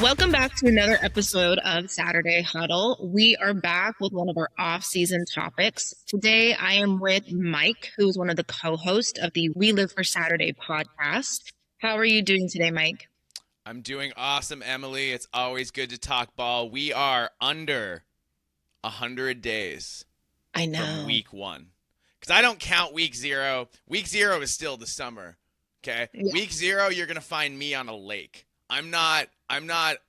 Welcome back to another episode of Saturday Huddle. We are back with one of our off-season topics. Today, I am with Mike, who is one of the co-hosts of the We Live for Saturday podcast. How are you doing today, Mike? I'm doing awesome, Emily. It's always good to talk ball. We are under 100 days I from know. week one. Because I don't count week zero. Week zero is still the summer. Okay? Yeah. Week zero, you're going to find me on a lake. I'm not,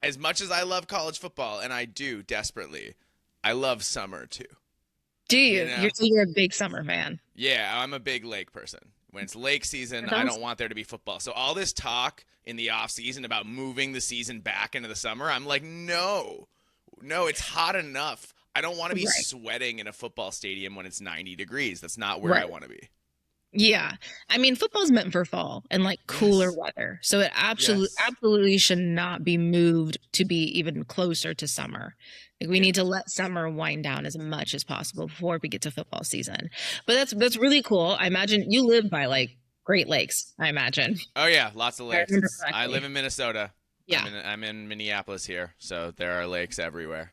as much as I love college football, and I do desperately, I love summer too. Do You you? know? You're a big summer fan. Yeah, I'm a big lake person. When it's lake season, That I sounds don't want there to be football. So all this talk in the off season about moving the season back into the summer, I'm like, no. No, it's hot enough. I don't want to be right. sweating in a football stadium when it's 90 degrees. That's not where I Right. want to be. Yeah. I mean, football's meant for fall and like cooler Yes. weather. So it Yes. absolutely should not be moved to be even closer to summer. Like we Yeah. need to let summer wind down as much as possible before we get to football season. But that's really cool. I imagine you live by like Great Lakes, I imagine. Oh yeah, lots of If I lakes. remember I live correctly. in Minnesota. I'm Yeah. in I'm in Minneapolis here, so there are lakes everywhere.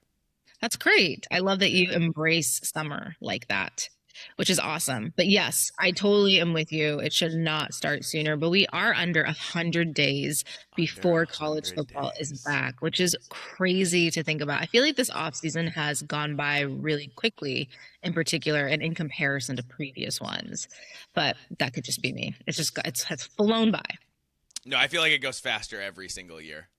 That's great. I love that you embrace summer like that, which is awesome. But yes, I totally am with you. It should not start sooner, but we are under 100 days Under before a college hundred football is days. back, which is crazy to think about. I feel like this off season has gone by really quickly in particular and in comparison to previous ones. But that could just be me. It's has flown by. No, I feel like it goes faster every single year.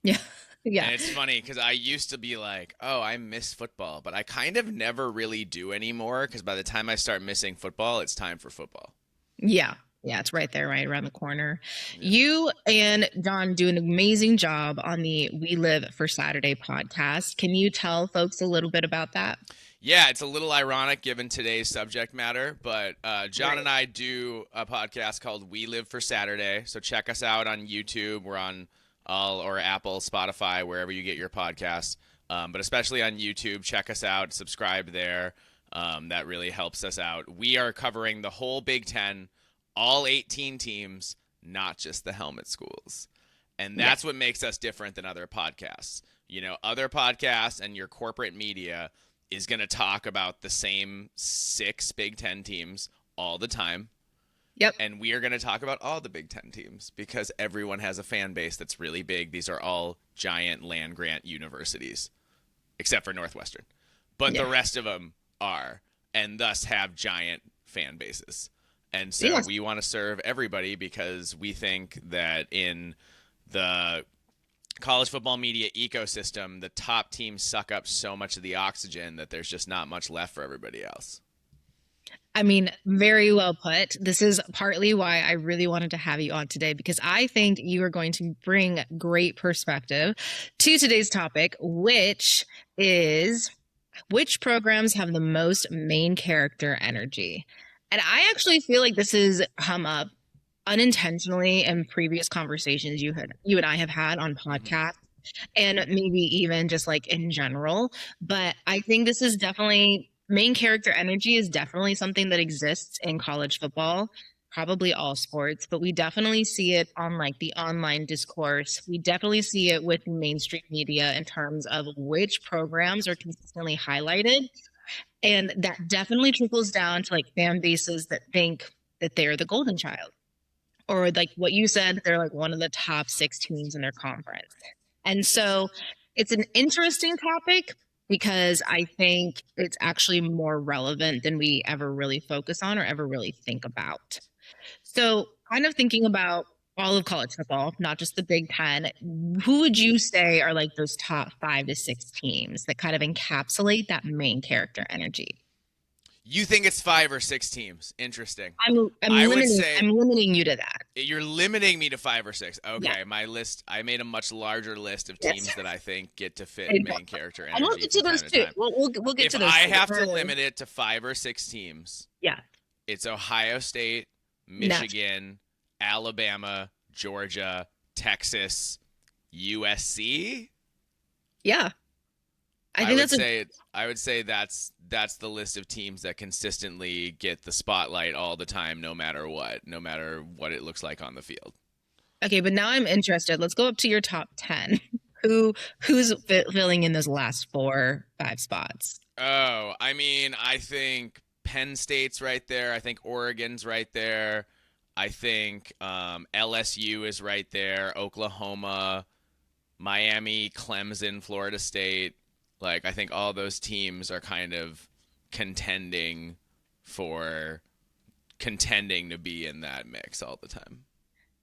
Yeah. Yeah. And it's funny because I used to be like, oh, I miss football, but I kind of never really do anymore because by the time I start missing football, it's time for football. Yeah. Yeah, it's right there, right around the corner. Yeah. You and John do an amazing job on the We Live for Saturday podcast. Can you tell folks a little bit about that? Yeah, it's a little ironic given today's subject matter, but John Right. and I do a podcast called We Live for Saturday. So check us out on YouTube. We're on all or Apple, Spotify, wherever you get your podcasts. But especially on YouTube, check us out, subscribe there. That really helps us out. We are covering the whole Big Ten, all 18 teams, not just the helmet schools. And Yeah. that's what makes us different than other podcasts. You know, other podcasts and your corporate media is going to talk about the same six Big Ten teams all the time. Yep. And we are going to talk about all the Big Ten teams because everyone has a fan base that's really big. These are all giant land grant universities, except for Northwestern. But the Yeah. rest of them are, and thus have giant fan bases. And so Yes. we want to serve everybody because we think that in the college football media ecosystem, the top teams suck up so much of the oxygen that there's just not much left for everybody else. I mean, very well put. This is partly why I really wanted to have you on today because I think you are going to bring great perspective to today's topic, which is which programs have the most main character energy? And I actually feel like this has come up unintentionally in previous conversations you and I have had on Mm-hmm. podcasts and maybe even just like in general. But I think this is definitely main character energy is definitely something that exists in college football, probably all sports, but we definitely see it on like the online discourse. We definitely see it with mainstream media in terms of which programs are consistently highlighted. And that definitely trickles down to like fan bases that think that they're the golden child or like what you said, they're like one of the top six teams in their conference. And so it's an interesting topic because I think it's actually more relevant than we ever really focus on or ever really think about. So, kind of thinking about all of college football, not just the Big Ten, who would you say are like those top 5 to 6 teams that kind of encapsulate that main character energy? You think it's five or six teams? Interesting. I'm I would limiting say I'm limiting you to that. you're limiting me to five or six. Yeah. Okay, my list. I made a much larger list of Yes. teams that I think get to fit And main character we'll energy get to from those time to too. time. We'll get If to those I too. have to limit it to five or six teams, Yeah. it's Ohio State, No. Michigan, Alabama, Georgia, Texas, USC. Yeah. I I think would that's a say I would say that's the list of teams that consistently get the spotlight all the time, no matter what it looks like on the field. okay, but now I'm interested. Let's go up to your top 10. Who who's filling in those last 4, 5 spots? Oh, I mean, I think Penn State's right there. I think Oregon's right there. I think LSU is right there. Oklahoma, Miami, Clemson, Florida State. Like, I think all those teams are kind of contending for contending to be in that mix all the time.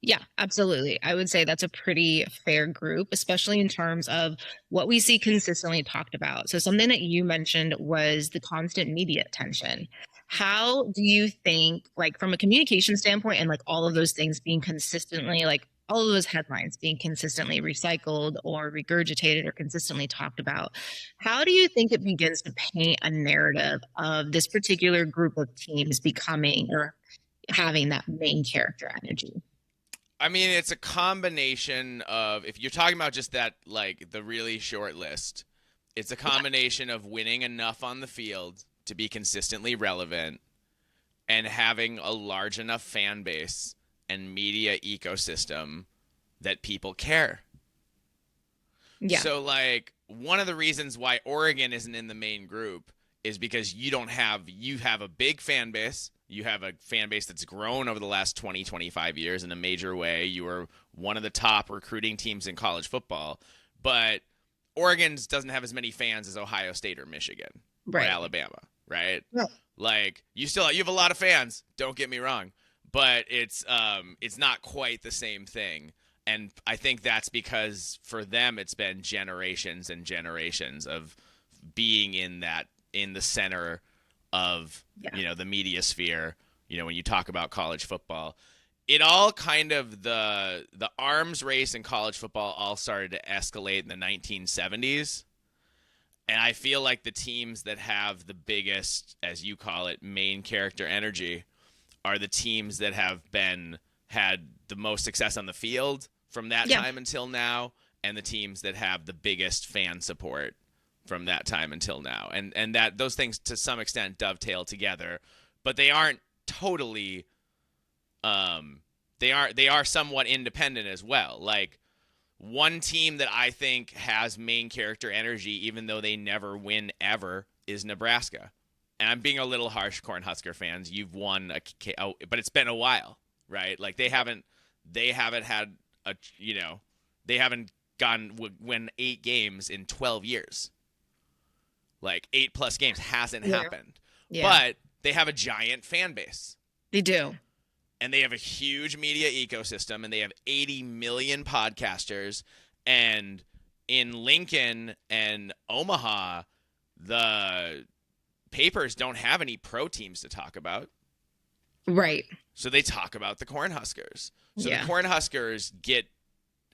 Yeah, absolutely. I would say that's a pretty fair group, especially in terms of what we see consistently talked about. So, something that you mentioned was the constant media attention. How do you think, like, from a communication standpoint, and like all of those things being consistently, like, all of those headlines being consistently recycled or regurgitated or consistently talked about, how do you think it begins to paint a narrative of this particular group of teams becoming or having that main character energy? I mean, it's a combination of, if you're talking about just that, like the really short list, it's a combination of winning enough on the field to be consistently relevant and having a large enough fan base and media ecosystem that people care. Yeah. So, like, one of the reasons why Oregon isn't in the main group is because you have a big fan base. You have a fan base that's grown over the last 20, 25 years in a major way. You are one of the top recruiting teams in college football. But Oregon's doesn't have as many fans as Ohio State or Michigan or Right. Alabama, right? Yeah. Like, you have a lot of fans, don't get me wrong, but it's not quite the same thing. And I think that's because for them it's been generations and generations of being in the center of, Yeah. the media sphere. When you talk about college football, it all kind of the arms race in college football all started to escalate in the 1970s. And I feel like the teams that have the biggest, as you call it, main character energy are the teams that have had the most success on the field from that Yeah. time until now, and the teams that have the biggest fan support from that time until now. And that those things to some extent dovetail together, but they aren't totally they are somewhat independent as well. Like, one team that I think has main character energy, even though they never win ever, is Nebraska. And I'm being a little harsh, Cornhusker fans. You've won but it's been a while, right? Like, they haven't had a, they haven't gone win 8 games in 12 years. Like, 8+ games hasn't Yeah. happened, Yeah. but they have a giant fan base. They do. And they have a huge media ecosystem, and they have 80 million podcasters. And in Lincoln and Omaha, the papers don't have any pro teams to talk about. Right. So they talk about the Cornhuskers. So the Yeah. Cornhuskers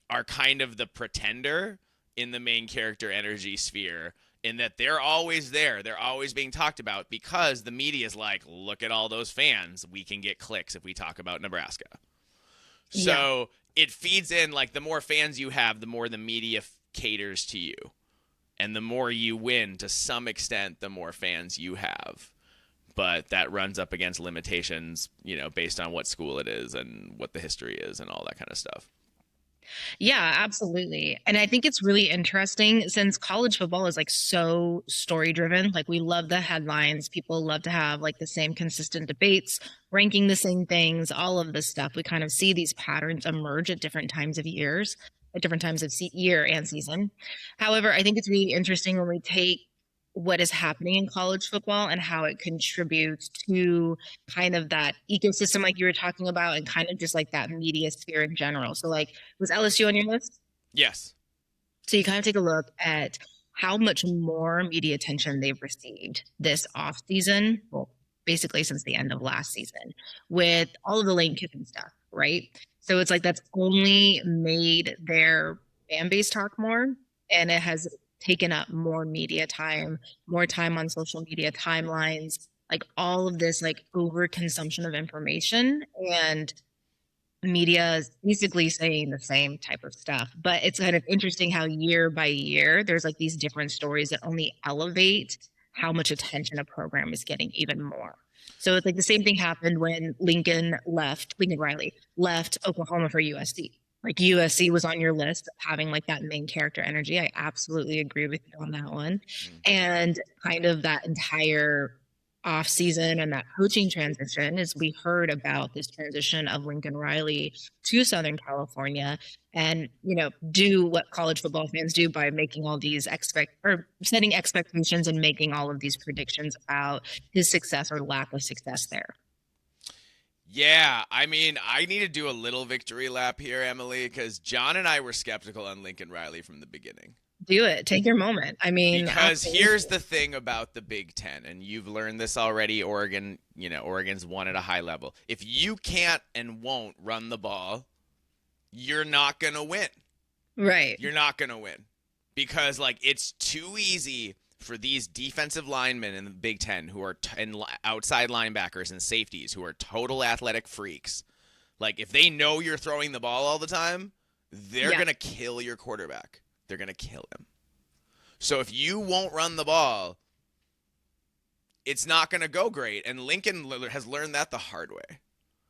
are kind of the pretender in the main character energy sphere, in that they're always there. They're always being talked about because the media is like, look at all those fans. We can get clicks if we talk about Nebraska. Yeah. So it feeds in, like, the more fans you have, the more the media caters to you. And the more you win, to some extent, the more fans you have. But that runs up against limitations, based on what school it is and what the history is and all that kind of stuff. Yeah, absolutely. And I think it's really interesting since college football is like so story driven. Like, we love the headlines. People love to have like the same consistent debates, ranking the same things, all of this stuff. We kind of see these patterns emerge at different times of years, at different times of year and season. However, I think it's really interesting when we take what is happening in college football and how it contributes to kind of that ecosystem like you were talking about, and kind of just like that media sphere in general. So, like, was LSU on your list? Yes. So you kind of take a look at how much more media attention they've received this off season, well, basically since the end of last season, with all of the Lane Kiffin stuff, right? So it's like that's only made their fan base talk more, and it has taken up more media time, more time on social media timelines, like all of this like overconsumption of information, and media is basically saying the same type of stuff. But it's kind of interesting how year by year there's like these different stories that only elevate how much attention a program is getting even more. So it's like the same thing happened when Lincoln Riley left Oklahoma for USC. like USC was on your list of having like that main character energy. I absolutely agree with you on that one. Mm. And kind of that entire off season and that coaching transition is we heard about this transition of Lincoln Riley to Southern California and do what college football fans do by making all these expect or setting expectations and making all of these predictions about his success or lack of success there. Yeah, I mean, I need to do a little victory lap here, Emily, because John and I were skeptical on Lincoln Riley from the beginning. Do it. Take your moment. I mean, Because here's absolutely. the thing about the Big Ten, and you've learned this already. Oregon, Oregon's won at a high level. If you can't and won't run the ball, you're not going to win. Right. You're not going to win because like it's too easy for these defensive linemen in the Big Ten who are and outside linebackers and safeties who are total athletic freaks. Like if they know you're throwing the ball all the time, they're Yeah. going to kill your quarterback. They're going to kill him. So if you won't run the ball, it's not going to go great. And Lincoln has learned that the hard way.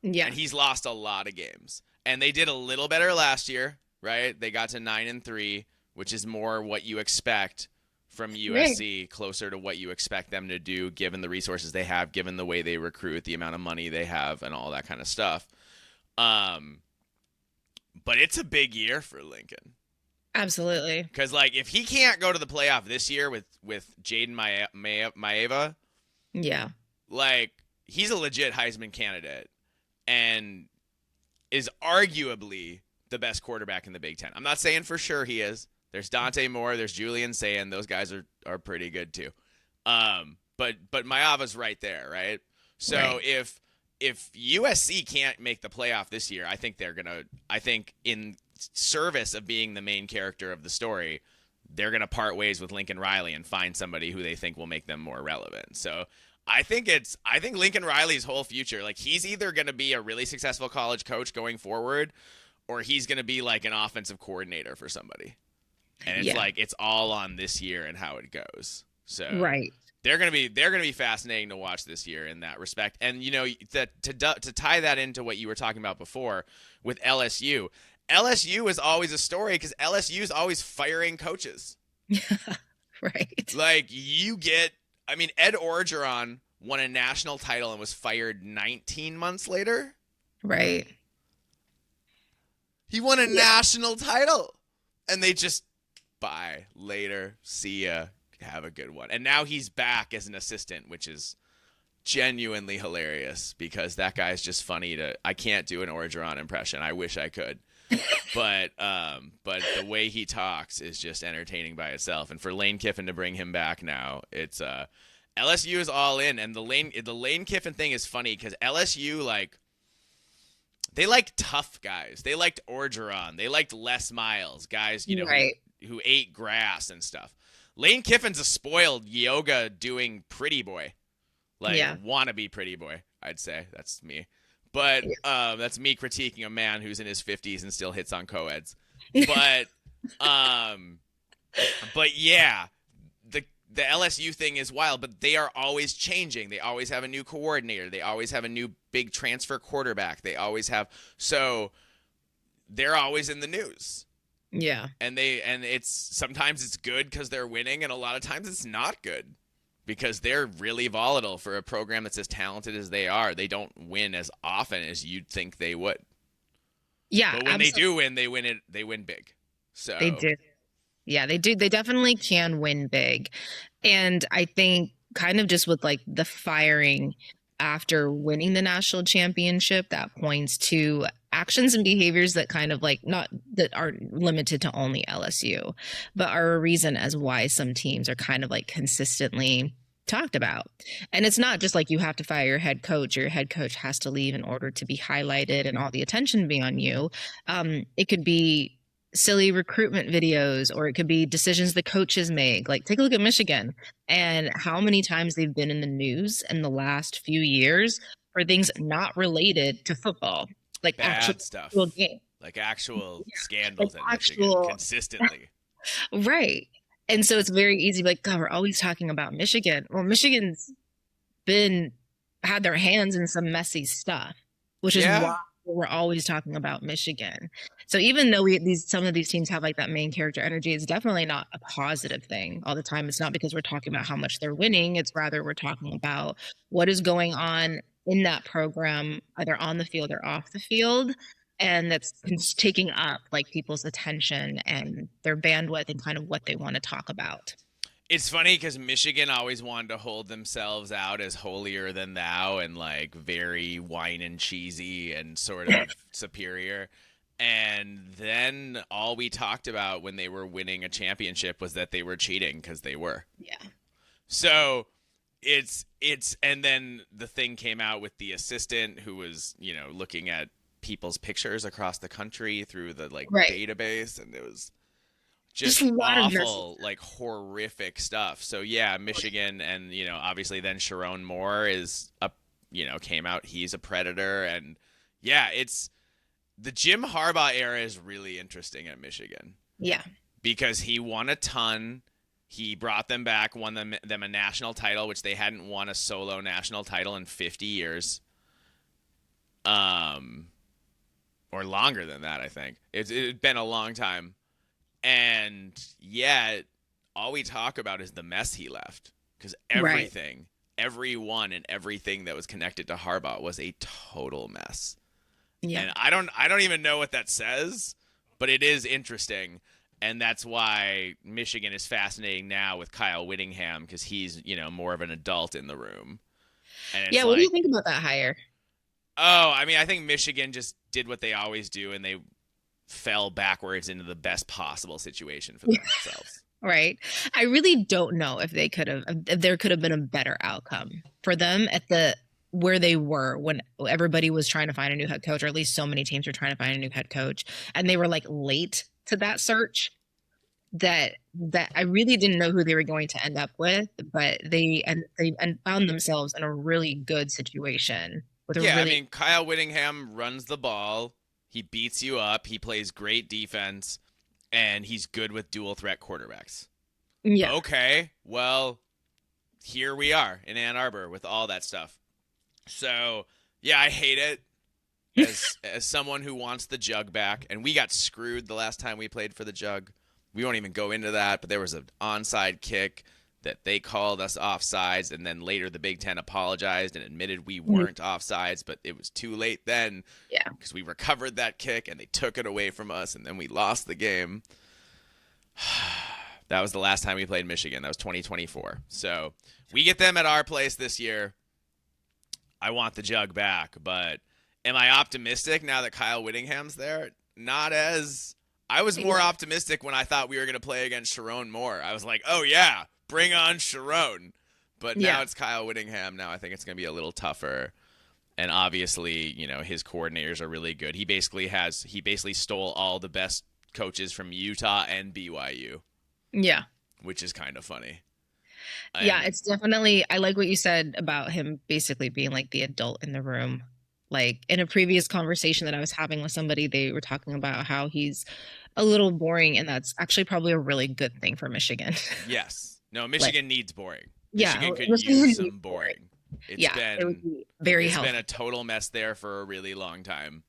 Yeah. And he's lost a lot of games. And they did a little better last year, right? They got to 9-3, which is more what you expect from Right. USC, closer to what you expect them to do, given the resources they have, given the way they recruit, the amount of money they have, and all that kind of stuff. Um, but it's a big year for Lincoln Absolutely. because, like, if he can't go to the playoff this year with Jaden Maeva, Yeah. like, he's a legit Heisman candidate and is arguably the best quarterback in the Big Ten. I'm not saying for sure he is. There's Dante Moore. There's Julian Sayin. Those guys are pretty good too. But Maava's right there, right? So Right. if USC can't make the playoff this year, I think in service of being the main character of the story, they're gonna part ways with Lincoln Riley and find somebody who they think will make them more relevant. So I think Lincoln Riley's whole future, like he's either gonna be a really successful college coach going forward, or he's gonna be like an offensive coordinator for somebody. And it's Yeah. like it's all on this year and how it goes. So Right. they're gonna be fascinating to watch this year in that respect. And that to tie that into what you were talking about before with LSU. LSU is always a story because LSU is always firing coaches. Right. Like I mean, Ed Orgeron won a national title and was fired 19 months later. Right. He won a Yeah. national title, and they just bye later, see ya, have a good one. And now he's back as an assistant, which is genuinely hilarious because that guy's just funny to. I can't do an Orgeron impression. I wish I could. But the way he talks is just entertaining by itself. And for Lane Kiffin to bring him back now, it's LSU is all in, and the Lane Kiffin thing is funny because LSU they liked tough guys. They liked Orgeron. They liked Les Miles, guys Right. who ate grass and stuff. Lane Kiffin's a spoiled yoga doing pretty boy, like Yeah. wannabe pretty boy. I'd say that's me. But Yeah. that's me critiquing a man who's in his 50s and still hits on co-eds. But um, but yeah, the LSU thing is wild. But they are always changing. They always have a new coordinator. They always have a new big transfer quarterback. They always have they're always in the news. Yeah. And it's sometimes it's good because they're winning, and a lot of times it's not good because they're really volatile for a program that's as talented as they are. They don't win as often as you'd think they would. Yeah. But when they Absolutely. do win, they win big. They So do. Yeah, they do. They definitely can win big. And I think kind of just with like the firing after winning the national championship, that points to actions and behaviors that kind of like not that aren't limited to only LSU, but are a reason as why some teams are kind of like consistently talked about. And it's not just like you have to fire your head coach or your head coach has to leave in order to be highlighted and all the attention be on you. It could be silly recruitment videos or it could be decisions the coaches make. Like take a look at Michigan and how many times they've been in the news in the last few years for things not related to football, like actual bad stuff, game. like actual Like scandals at Michigan actual consistently. right. And so it's very easy to be like, God, we're always talking about Michigan. Well, Michigan's been had their hands in some messy stuff, which is Yeah, why we're always talking about Michigan. So even though some of these teams have like that main character energy, it's definitely not a positive thing all the time. It's not because we're talking about how much they're winning. It's rather we're talking about what is going on in that program, either on the field or off the field. And that's taking up like people's attention and their bandwidth and kind of what they want to talk about. It's funny because Michigan always wanted to hold themselves out as holier than thou and like very wine and cheesy and sort of superior. And then all we talked about when they were winning a championship was that they were cheating because they were. Yeah. So it's and then the thing came out with the assistant who was, looking at people's pictures across the country through the like Right. database, and it was Just just a lot of messages. awful, like horrific stuff. So yeah, Michigan, and obviously then Sharon Moore is came out. He's a predator, and yeah, it's the Jim Harbaugh era is really interesting at Michigan Yeah. because he won a ton. He brought them back, won them a national title, which they hadn't won a solo national title in 50 years. Or longer than that, I think. It's been a long time. And yet, all we talk about is the mess he left. Because Right. everyone and everything that was connected to Harbaugh was a total mess. Yeah. And I don't even know what that says, but it is interesting. And that's why Michigan is fascinating now with Kyle Whittingham, because he's, more of an adult in the room. And it's Yeah. What do you like, think about that hire? oh, I mean, I think Michigan just did what they always do, and they fell backwards into the best possible situation for themselves. Right. I really don't know if there could have been a better outcome for them at where they were when everybody was trying to find a new head coach, or at least so many teams were trying to find a new head coach, and they were like late to that search that I really didn't know who they were going to end up with, but they found themselves in a really good situation with a Yeah, I really mean, Kyle Whittingham runs the ball. He beats you up. He plays great defense, and he's good with dual threat quarterbacks. yeah. Okay, well, here we are in Ann Arbor with all that stuff. So, yeah, I hate it as someone who wants the jug back, and we got screwed the last time we played for the jug. We won't even go into that, but there was an onside kick that they called us offsides, and then later the Big Ten apologized and admitted we weren't offsides, but it was too late then Yeah. because we recovered that kick and they took it away from us, and then we lost the game. That was the last time we played Michigan. That was 2024. So we get them at our place this year. I want the jug back, but am I optimistic now that Kyle Whittingham's there? Not as. I was more optimistic when I thought we were going to play against Sharon Moore. I was like, oh, yeah, bring on Sharon. But now it's Kyle Whittingham. Now I think it's going to be a little tougher. And obviously, his coordinators are really good. He basically stole all the best coaches from Utah and BYU. Yeah. Which is kind of funny. Yeah, it's definitely, I like what you said about him basically being like the adult in the room. Like in a previous conversation that I was having with somebody, they were talking about how he's a little boring, and that's actually probably a really good thing for Michigan. Yes. No, Michigan needs boring. Yeah, Michigan could Michigan use needs some boring. it would be very It's helpful. been a total mess there for a really long time.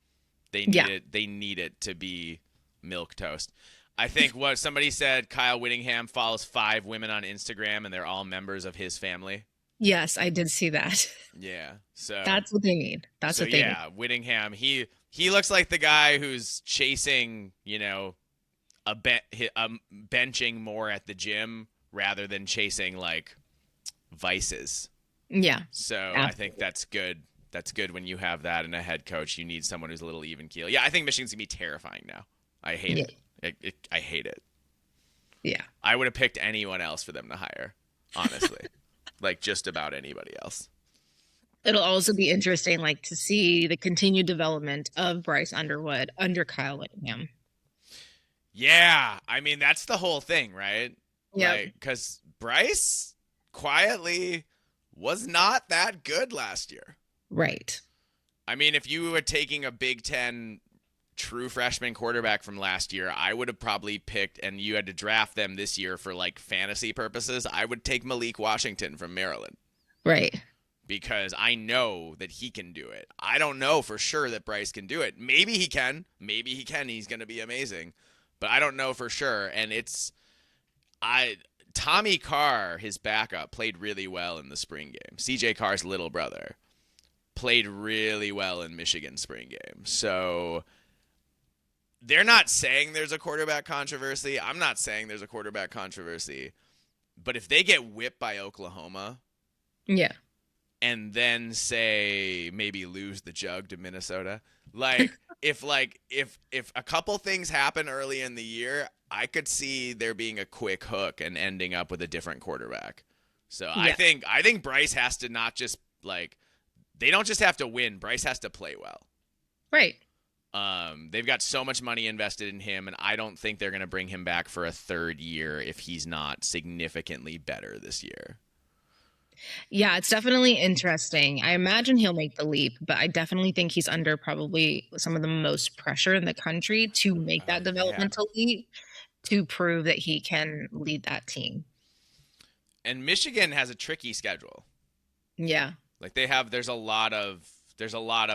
They need it. They need it to be milk toast. I think what somebody said, Kyle Whittingham follows 5 women on Instagram, and they're all members of his family. Yes, I did see that. Yeah, so That's what they need. That's what they need. Yeah, Whittingham. He looks like the guy who's chasing, benching more at the gym rather than chasing like vices. Yeah. So Absolutely. I think that's good. That's good when you have that in a head coach. You need someone who's a little even keel. Yeah, I think Michigan's gonna be terrifying now. I hate it. I hate it. Yeah. I would have picked anyone else for them to hire, honestly. Like just about anybody else. It'll also be interesting, like, to see the continued development of Bryce Underwood under Kyle Whittingham. Yeah, I mean that's the whole thing, right? Yeah. Like, because Bryce quietly was not that good last year. Right. I mean, if you were taking a Big Ten true freshman quarterback from last year, I would have probably picked, and you had to draft them this year for like fantasy purposes, I would take Malik Washington from Maryland. Right. because I know that he can do it. I don't know for sure that Bryce can do it. Maybe he can. Maybe he can. He's going to be amazing. But I don't know for sure. And I Tommy Carr, his backup, played really well in the spring game. CJ Carr's little brother played really well in Michigan's spring game. So they're not saying there's a quarterback controversy. I'm not saying there's a quarterback controversy. But if they get whipped by Oklahoma Yeah. and then say maybe lose the jug to Minnesota, if a couple things happen early in the year, I could see there being a quick hook and ending up with a different quarterback. So I Yeah. think Bryce has to not just like they don't just have to win. Bryce has to play well. Right. They've got so much money invested in him, and I don't think they're going to bring him back for a third year if he's not significantly better this year. Yeah, it's definitely interesting. I imagine he'll make the leap, but I definitely think he's under probably some of the most pressure in the country to make Oh that yeah. developmental leap to prove that he can lead that team. And Michigan has a tricky schedule. Yeah. Like there's a lot of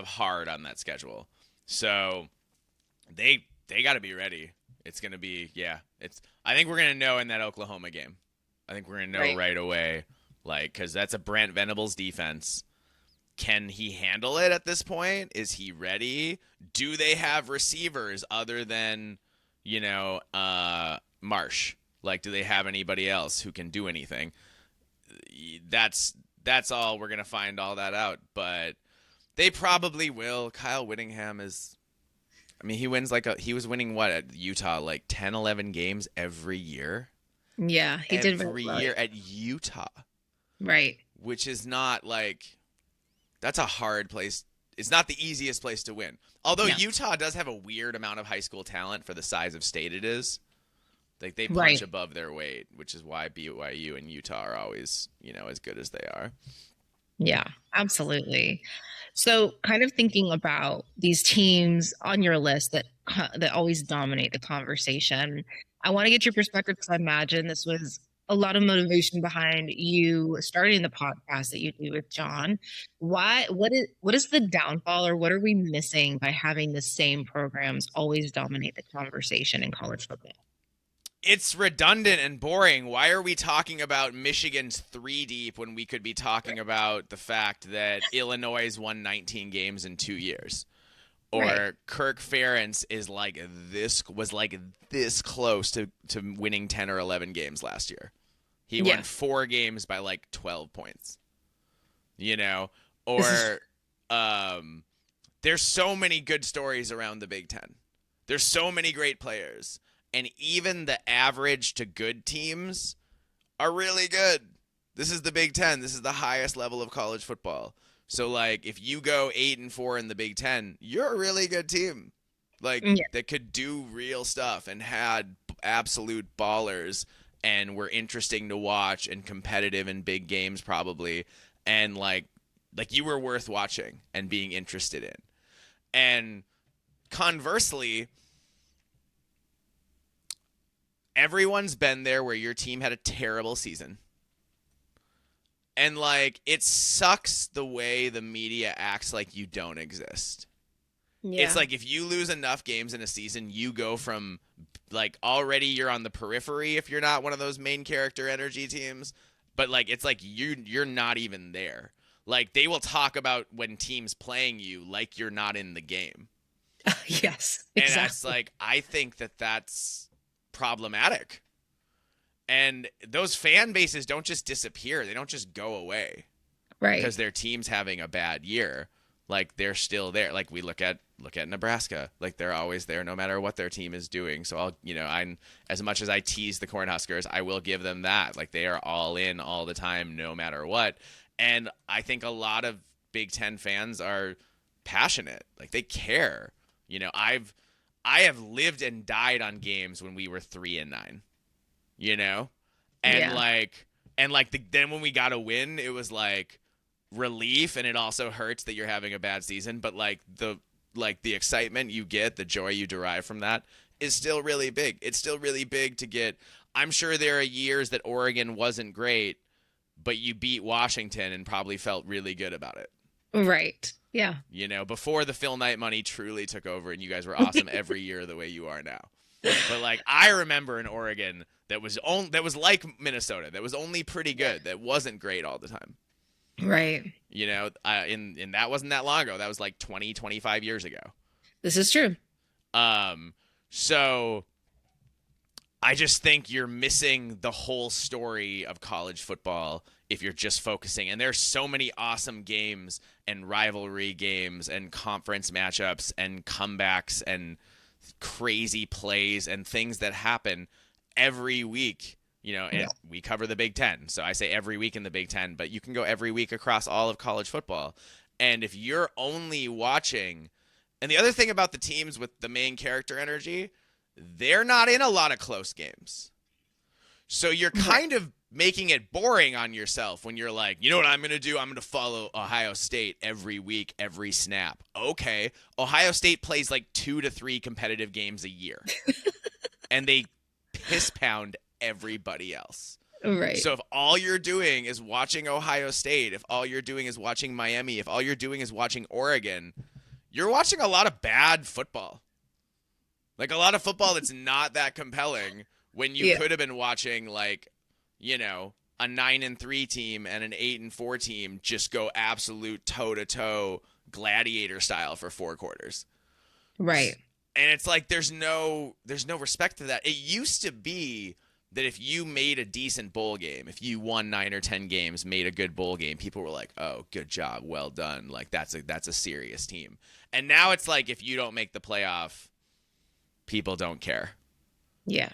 hard on that schedule. So they got to be ready. It's going to be it's I think we're going to know in that Oklahoma game. I think we're going to know Right. right away cuz that's a Brent Venables defense. Can he handle it at this point? Is he ready? Do they have receivers other than, Marsh? Like, do they have anybody else who can do anything? That's all we're gonna find all that out. But they probably will. Kyle Whittingham is. I mean, he was winning what at Utah, like 10, 11 games every year, Yeah, he did very well. at Utah, Right. which is not like that's a hard place. It's not the easiest place to win. Although No. Utah does have a weird amount of high school talent for the size of state it is. Like they punch Right. above their weight, which is why BYU and Utah are always, as good as they are. Yeah, absolutely. So, kind of thinking about these teams on your list that always dominate the conversation, I want to get your perspective because I imagine this was a lot of motivation behind you starting the podcast that you do with John. Why? What is the downfall, or what are we missing by having the same programs always dominate the conversation in college football? It's redundant and boring. Why are we talking about Michigan's three deep when we could be talking about the fact that Illinois won 19 games in 2 years? Right. Or Kirk Ferentz was like this close to winning 10 or 11 games last year. He Yeah. won 4 games by like 12 points. You know, This is or there's so many good stories around the Big Ten. There's so many great players, and even the average to good teams are really good. This is the Big Ten. This is the highest level of college football. So, like, if you go 8-4 in the Big Ten, you're a really good team. Like, yeah. that could do real stuff and had absolute ballers and were interesting to watch and competitive in big games probably, and like you were worth watching and being interested in. And conversely, everyone's been there where your team had a terrible season. And like it sucks the way the media acts like you don't exist. It's Yeah. like if you lose enough games in a season, you go from like already you're on the periphery if you're not one of those main character energy teams, but like it's like you're not even there. Like they will talk about when teams playing you like you're not in the game. Yes, And that's exactly. like I think that that's problematic. And those fan bases don't just disappear. They don't just go away Right. because their team's having a bad year. Like they're still there. Like we look at Nebraska. Like they're always there no matter what their team is doing. So I'm as much as I tease the Cornhuskers, I will give them that. Like they are all in all the time no matter what. And I think a lot of Big 10 fans are passionate. Like they care. I have lived and died on games when we were 3-9. You know? And Yeah. then when we got a win, it was like relief, and it also hurts that you're having a bad season, but the excitement you get, the joy you derive from that is still really big. It's still really big to get. I'm sure there are years that Oregon wasn't great, but you beat Washington and probably felt really good about it. Right. Yeah. You know, before the Phil Knight money truly took over and you guys were awesome every year the way you are now. But like I remember in Oregon that was like Minnesota, that was only pretty good, that wasn't great all the time. Right. You know, in that wasn't that long ago. That was like 20, 25 years ago. This is true. Um, so I just think you're missing the whole story of college football if you're just focusing. And there's so many awesome games and rivalry games and conference matchups and comebacks and crazy plays and things that happen every week. You know, Yeah. we cover the Big Ten. So I say every week in the Big Ten, but you can go every week across all of college football. And if you're only watching, and the other thing about the teams with the main character energy, they're not in a lot of close games. So you're kind of making it boring on yourself when you're like, you know what I'm going to do? I'm going to follow Ohio State every week, every snap. Okay. Ohio State plays like 2 to 3 competitive games a year. And they piss pound everybody else. Right. So if all you're doing is watching Ohio State, if all you're doing is watching Miami, if all you're doing is watching Oregon, you're watching a lot of bad football. Like a lot of football that's not that compelling when you could have been watching like, you know, a 9-3 team and an 8-4 team just go absolute toe-to-toe gladiator style for 4 quarters. Right. And it's like there's no respect to that. It used to be that if you made a decent bowl game, if you won 9 or 10 games, made a good bowl game, people were like, "Oh, good job, well done." Like that's a serious team. And now it's like if you don't make the playoff, people don't care. Yeah.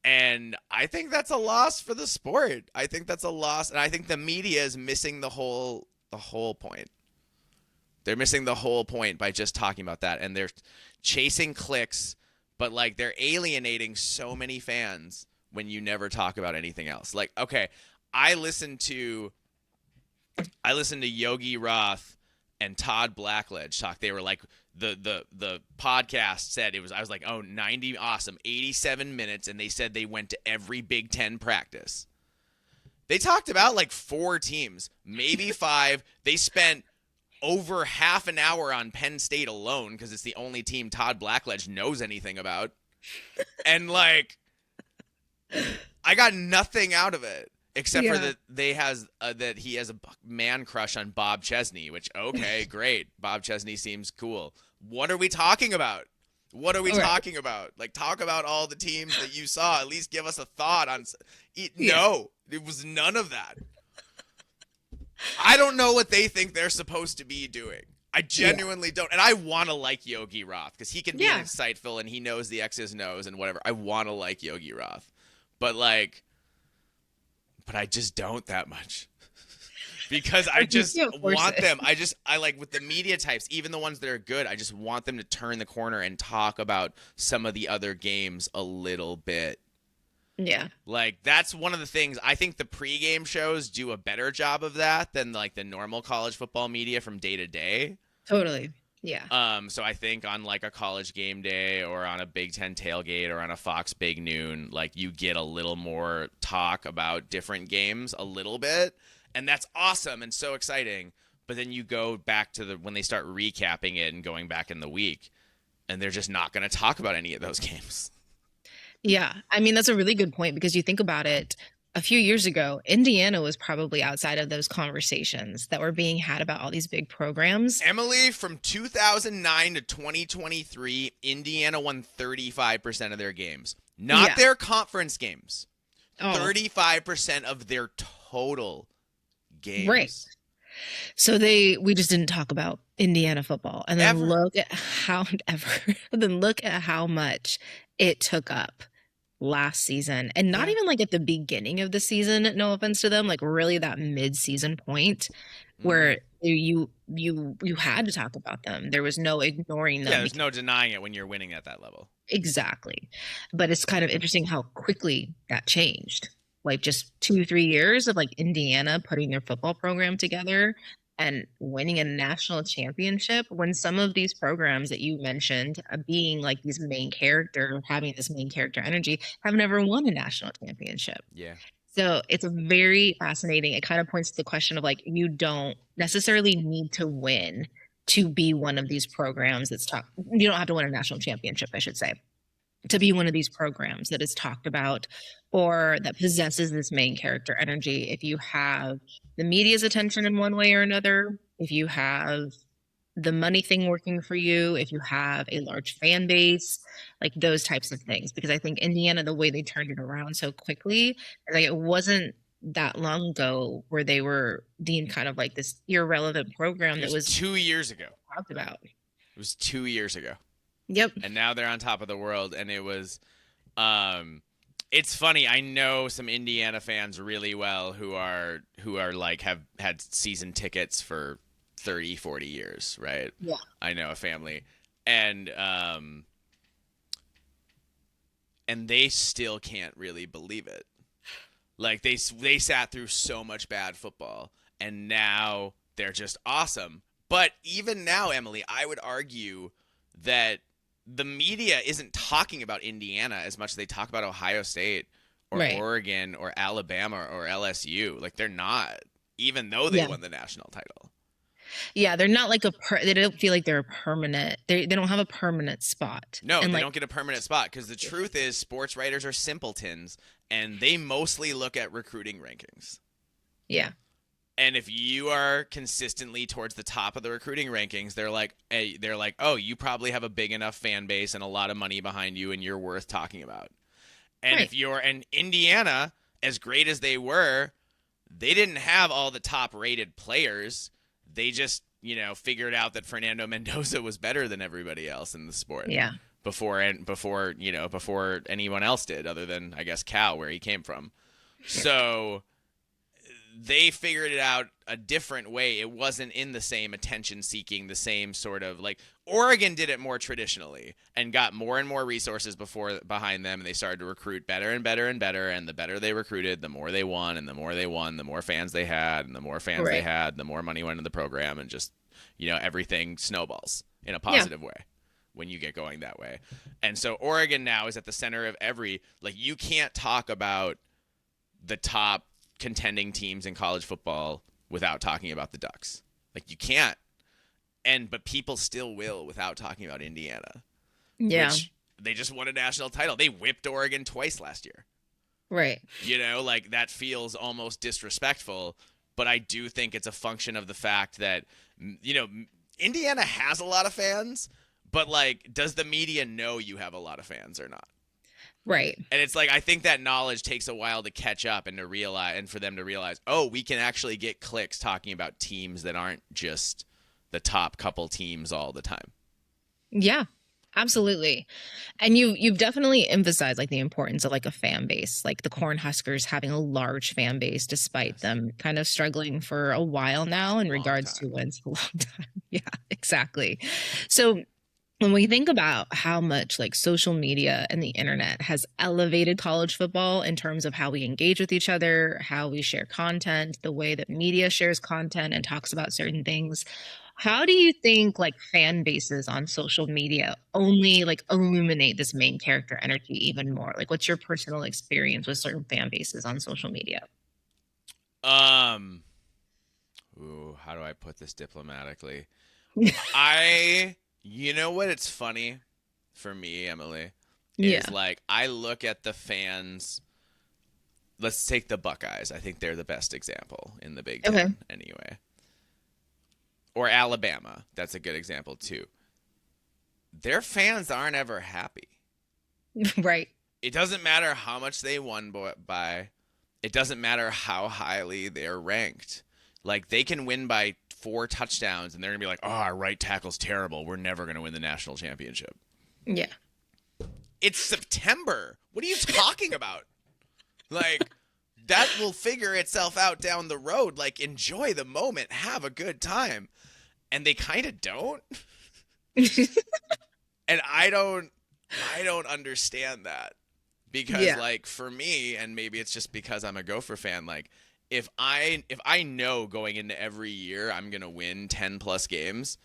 And I think that's a loss for the sport. I think that's a loss, and I think the media is missing the whole point. They're missing the whole point by just talking about that, and they're chasing clicks, but like they're alienating so many fans when you never talk about anything else. Like, okay, I listened to Yogi Roth and Todd Blackledge talk. They were like the podcast said it was, I was like, oh, 90, awesome, 87 minutes, and they said they went to every Big Ten practice. They talked about like 4 teams, maybe 5. They spent over half an hour on Penn State alone because it's the only team Todd Blackledge knows anything about. And like, I got nothing out of it except for that that he has a man crush on Bob Chesney, which, okay, great. Bob Chesney seems cool. What are we talking about? What are we talking about? Like, talk about all the teams that you saw. At least give us a thought on. No, it was none of that. I don't know what they think they're supposed to be doing. I genuinely don't. And I want to like Yogi Roth because he can be insightful and he knows the X's and O's and whatever. I want to like Yogi Roth. But I just don't that much. Because I just want them. I like with the media types, even the ones that are good, I just want them to turn the corner and talk about some of the other games a little bit. Yeah. Like, that's one of the things. I think the pregame shows do a better job of that than like the normal college football media from day to day. Totally. Yeah. So I think on like a college game day or on a Big Ten tailgate or on a Fox Big Noon, like you get a little more talk about different games a little bit. And that's awesome and so exciting. But then you go back to when they start recapping it and going back in the week, and they're just not going to talk about any of those games. Yeah. I mean, that's a really good point because you think about it, a few years ago, Indiana was probably outside of those conversations that were being had about all these big programs. Emily, from 2009 to 2023, Indiana won 35% of their games. Not their conference games. 35% of their total games. Right. So we just didn't talk about Indiana football. And then look at how much it took up last season, and not even like at the beginning of the season, no offense to them, like really that mid-season point where you had to talk about them. There was no ignoring them. Yeah, there's no denying it when you're winning at that level. Exactly. But it's kind of interesting how quickly that changed. Like just 2-3 years of like Indiana putting their football program together and winning a national championship, when some of these programs that you mentioned being like these main character, having this main character energy, have never won a national championship. Yeah. So it's a very fascinating. It kind of points to the question of like, you don't necessarily need to win to be one of these programs that's top. You don't have to win a national championship, I should say, to be one of these programs that is talked about or that possesses this main character energy. If you have the media's attention in one way or another, if you have the money thing working for you, if you have a large fan base, like those types of things. Because I think Indiana, the way they turned it around so quickly, like it wasn't that long ago where they were deemed kind of like this irrelevant program It that was was 2 years ago. talked about. It was 2 years ago. Yep. And now they're on top of the world. And it was, it's funny. I know some Indiana fans really well who are like have had season tickets for 30, 40 years, right? Yeah. I know a family. And and they still can't really believe it. Like they sat through so much bad football and now they're just awesome. But even now, Emily, I would argue that the media isn't talking about Indiana as much as they talk about Ohio State or Right. Oregon or Alabama or LSU. Like they're not, even though they Yeah. won the national title. Yeah. They're not like they don't feel like they're a permanent, they don't have a permanent spot. No, And they like, don't get a permanent spot because the truth is sports writers are simpletons and they mostly look at recruiting rankings. yeah. And if you are consistently towards the top of the recruiting rankings, they're like, oh, you probably have a big enough fan base and a lot of money behind you, and you're worth talking about. And Right. if you're in Indiana, as great as they were, they didn't have all the top rated players. They just, figured out that Fernando Mendoza was better than everybody else in the sport Yeah. before anyone else did, other than I guess Cal, where he came from. So they figured it out a different way. It wasn't in the same attention seeking, the same sort of like Oregon did it more traditionally and got more and more resources behind them, and they started to recruit better and better and better, and the better they recruited, the more they won, and the more they won, the more fans they had, and the more fans they Right. had, the more money went into the program, and just everything snowballs in a Yeah. positive way when you get going that way. And so Oregon now is at the center of you can't talk about the top contending teams in college football without talking about the Ducks. Like you can't. But people still will without talking about Indiana, Yeah. which they just won a national title. They whipped Oregon twice last year. Right. Like that feels almost disrespectful, but I do think it's a function of the fact that Indiana has a lot of fans, but like does the media know you have a lot of fans or not? Right. And it's like I think that knowledge takes a while to catch up and to realize, and for them to realize, oh, we can actually get clicks talking about teams that aren't just the top couple teams all the time. Yeah. Absolutely. And you've definitely emphasized like the importance of like a fan base, like the Cornhuskers having a large fan base despite Yes. them kind of struggling for a while now in Long regards to time. wins. A long time. Yeah, exactly. So when we think about how much like social media and the internet has elevated college football in terms of how we engage with each other, how we share content, the way that media shares content and talks about certain things, how do you think like fan bases on social media only like illuminate this main character energy even more? Like what's your personal experience with certain fan bases on social media? Um, how do I put this diplomatically? You know what? It's funny for me, Emily, Yeah. is like I look at the fans. Let's take the Buckeyes. I think they're the best example in the Big Okay. Ten, anyway. Or Alabama. That's a good example too. Their fans aren't ever happy. Right. It doesn't matter how much they won by. It doesn't matter how highly they're ranked. Like they can win by 4 touchdowns and they're going to be like, "Oh, our right tackle's terrible. We're never going to win the national championship." Yeah. It's September. What are you talking about? Like that will figure itself out down the road. Like enjoy the moment, have a good time. And they kind of don't. And I don't understand that. Because Yeah. like for me, and maybe it's just because I'm a Gopher fan, like if I know going into every year I'm gonna win 10 plus games,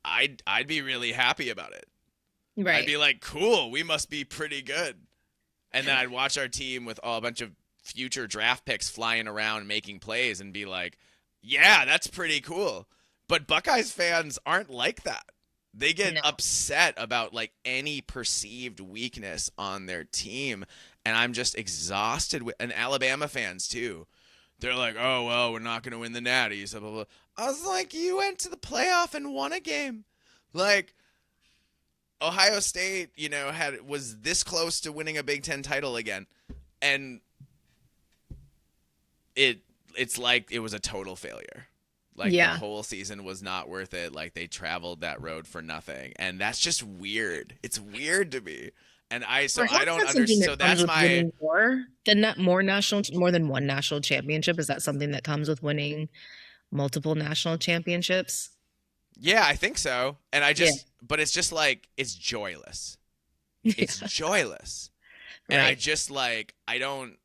I'd be really happy about it. I'd Right. be like, cool, we must be pretty good. And then I'd watch our team with a bunch of future draft picks flying around making plays and be like, yeah, that's pretty cool. But Buckeyes fans aren't like that. They get No. upset about like any perceived weakness on their team, and I'm just exhausted with and Alabama fans too. They're like, "Oh, well, we're not going to win the Natties." Blah, blah, blah. I was like, "You went to the playoff and won a game." Like Ohio State, was this close to winning a Big 10 title again. And it's like it was a total failure. Like the Yeah. whole season was not worth it. Like they traveled that road for nothing, and that's just weird. It's weird to me, and I Perhaps don't that's something understand. that So comes that's with my winning more than one national championship. Is that something that comes with winning multiple national championships? yeah, I think so. And Yeah. but it's just like it's joyless. It's Yeah. joyless, and I Right. just like I don't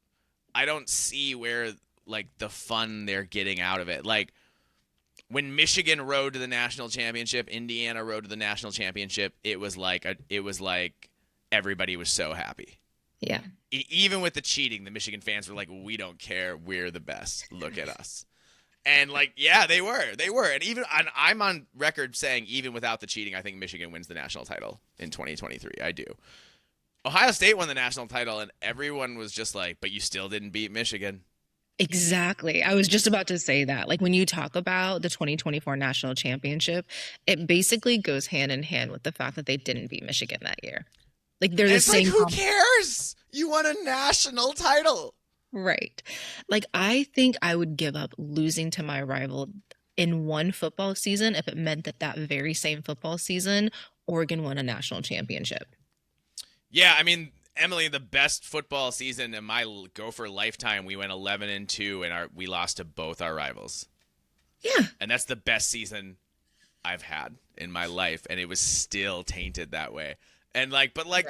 see where like the fun they're getting out of it. Like when Michigan rode to the national championship, Indiana rode to the national championship, it was like everybody was so happy. Yeah. Even with the cheating, the Michigan fans were like, "We don't care. We're the best. Look at us." And like, yeah, they were, and I'm on record saying even without the cheating, I think Michigan wins the national title in 2023. I do. Ohio State won the national title, and everyone was just like, "But you still didn't beat Michigan." Exactly. I was just about to say that. Like when you talk about the 2024 national championship, it basically goes hand in hand with the fact that they didn't beat Michigan that year. Like they're And the it's like, same who cares? You won a national title. right. Like I think I would give up losing to my rival in one football season if it meant that that very same football season Oregon won a national championship. Yeah, I mean, Emily, the best football season in my Gopher lifetime, we went 11-2, and we lost to both our rivals, Yeah. and that's the best season I've had in my life, and it was still tainted that way. And Right. but like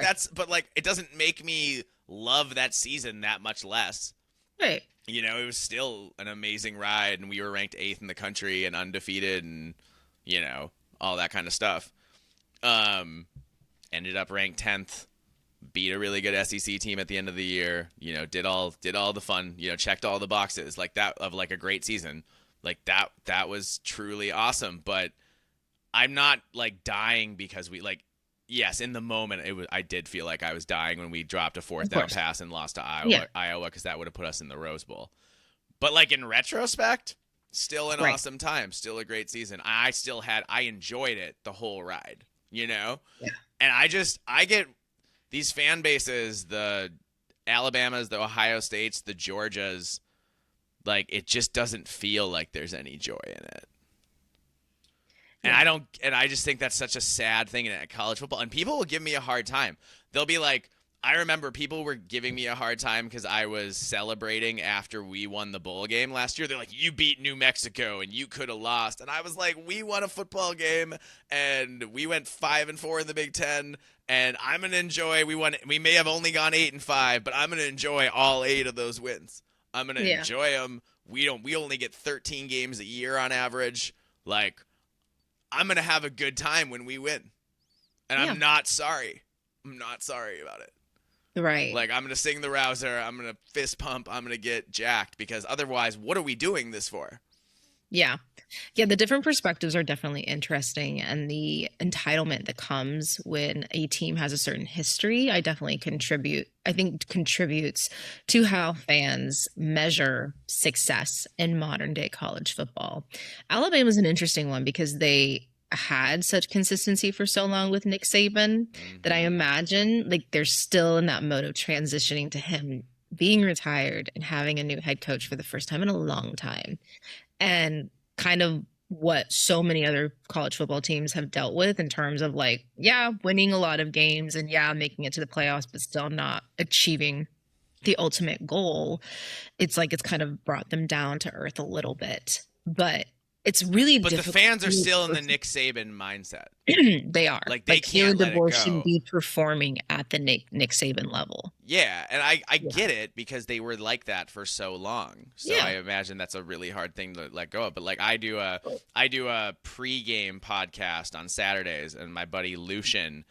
it doesn't make me love that season that much less. Right. It was still an amazing ride, and we were ranked 8th in the country and undefeated, and all that kind of stuff. Um, Ended up ranked 10th, beat a really good SEC team at the end of the year. Did all the fun. Checked all the boxes like that of like a great season. Like that was truly awesome. But I'm not like dying because we like. Yes, in the moment I did feel like I was dying when we dropped a fourth Of down course. pass and lost to Yeah. Iowa because that would have put us in the Rose Bowl. But like in retrospect, still an Right. awesome time, still a great season. I enjoyed it the whole ride, Yeah. And I get these fan bases, the Alabamas, the Ohio States, the Georgias, like it just doesn't feel like there's any joy in it. And Yeah. I just think that's such a sad thing in college football. And people will give me a hard time. They'll be like, I remember people were giving me a hard time because I was celebrating after we won the bowl game last year. They're like, you beat New Mexico and you could have lost. And I was like, we won a football game and we went 5-4 in the Big Ten. And I'm gonna enjoy. We may have only gone 8-5, but I'm gonna enjoy all 8 of those wins. I'm gonna Yeah. enjoy them. We only get 13 games a year on average. Like I'm gonna have a good time when we win, and Yeah. I'm not sorry. I'm not sorry about it. Right. Like I'm gonna sing the rouser. I'm gonna fist pump. I'm gonna get jacked because otherwise, what are we doing this for? Yeah. Yeah, the different perspectives are definitely interesting. And the entitlement that comes when a team has a certain history, I think contributes to how fans measure success in modern day college football. Alabama's an interesting one because they had such consistency for so long with Nick Saban that I Mm-hmm. imagine like they're still in that mode of transitioning to him being retired and having a new head coach for the first time in a long time and kind of what so many other college football teams have dealt with in terms of like, yeah, winning a lot of games and yeah, making it to the playoffs, but still not achieving the ultimate goal. It's like it's kind of brought them down to earth a little bit. But it's really But the difficult. fans are still in the Nick Saban mindset. They are. Like they Like Kalen can't let it DeBoer should go. be performing at the Nick Saban level. Yeah, and I Yeah. get it because they were like that for so long. So Yeah. I imagine that's a really hard thing to let go of. But like I do a pregame podcast on Saturdays, and my buddy Lucian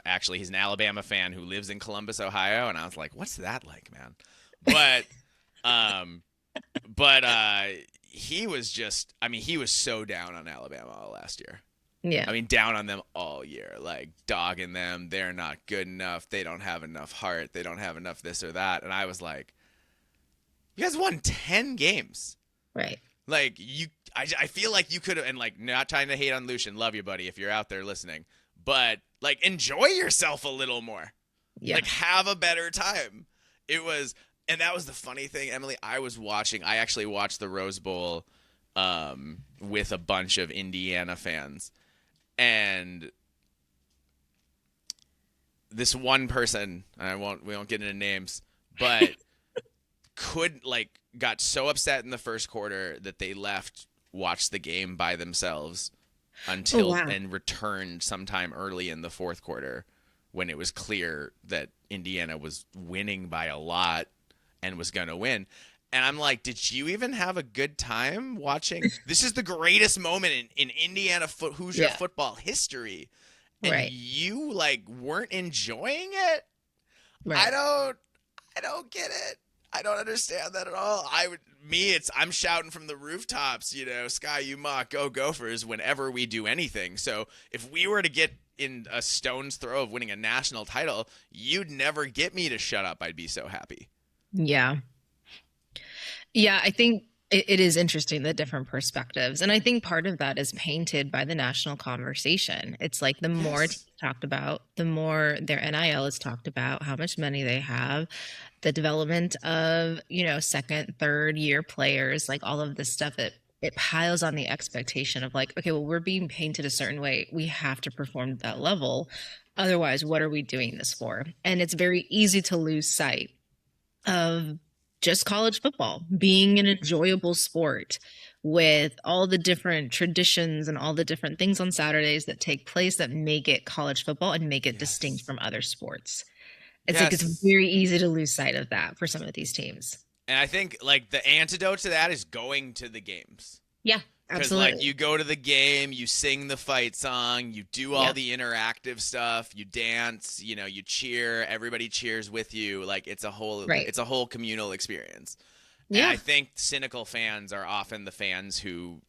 actually he's an Alabama fan who lives in Columbus, Ohio, and I was like, what's that like, man? But Um, but he was just, I mean, he was so down on Alabama all last year. Yeah. I mean, down on them all year, like dogging them. They're not good enough. They don't have enough heart. They don't have enough this or that. And I was like, you guys won 10 games. Right. Like, I feel like you could have, and like, not trying to hate on Lucian. Love you, buddy, if you're out there listening. But, like, enjoy yourself a little more. Yeah. Like, have a better time. It was, and that was the funny thing, Emily. I actually watched the Rose Bowl with a bunch of Indiana fans. And this one person, we won't get into names, but got so upset in the first quarter that they watched the game by themselves Oh, until wow. and returned sometime early in the fourth quarter when it was clear that Indiana was winning by a lot and was going to win. And I'm like, did you even have a good time watching? This is the greatest moment in Indiana Hoosier Yeah. football history. And Right. you like weren't enjoying it? I Right. don't I don't get it. I don't understand that at all. I'm shouting from the rooftops, Sky, you mock, go Gophers whenever we do anything. So if we were to get in a stone's throw of winning a national title, you'd never get me to shut up. I'd be so happy. Yeah. Yeah, I think it is interesting, the different perspectives. And I think part of that is painted by the national conversation. It's like the more Yes. it's talked about, the more their NIL is talked about, how much money they have, the development of, second, third year players, like all of this stuff. It piles on the expectation of like, okay, well, we're being painted a certain way. We have to perform at that level. Otherwise, what are we doing this for? And it's very easy to lose sight of just college football being an enjoyable sport with all the different traditions and all the different things on Saturdays that take place that make it college football and make it distinct Yes. from other sports. It's like it's Yes. very easy to lose sight of that for some of these teams. And I think like the antidote to that is going to the games. Yeah, Because, like, absolutely. you go to the game, you sing the fight song, you do all Yep. the interactive stuff, you dance, you cheer, everybody cheers with you. Like, Right. it's a whole communal experience. And Yeah. I think cynical fans are often the fans who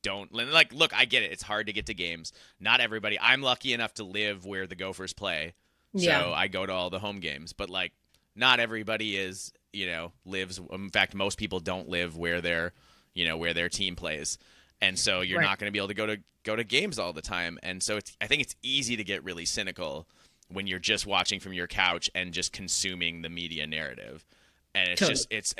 don't, like, look, I get it. It's hard to get to games. Not everybody. I'm lucky enough to live where the Gophers play. Yeah. So I go to all the home games. But, like, not everybody lives. In fact, most people don't live where their team plays, and so you're Right. not going to be able to go to games all the time. And so I think it's easy to get really cynical when you're just watching from your couch and just consuming the media narrative. And it's Totally. just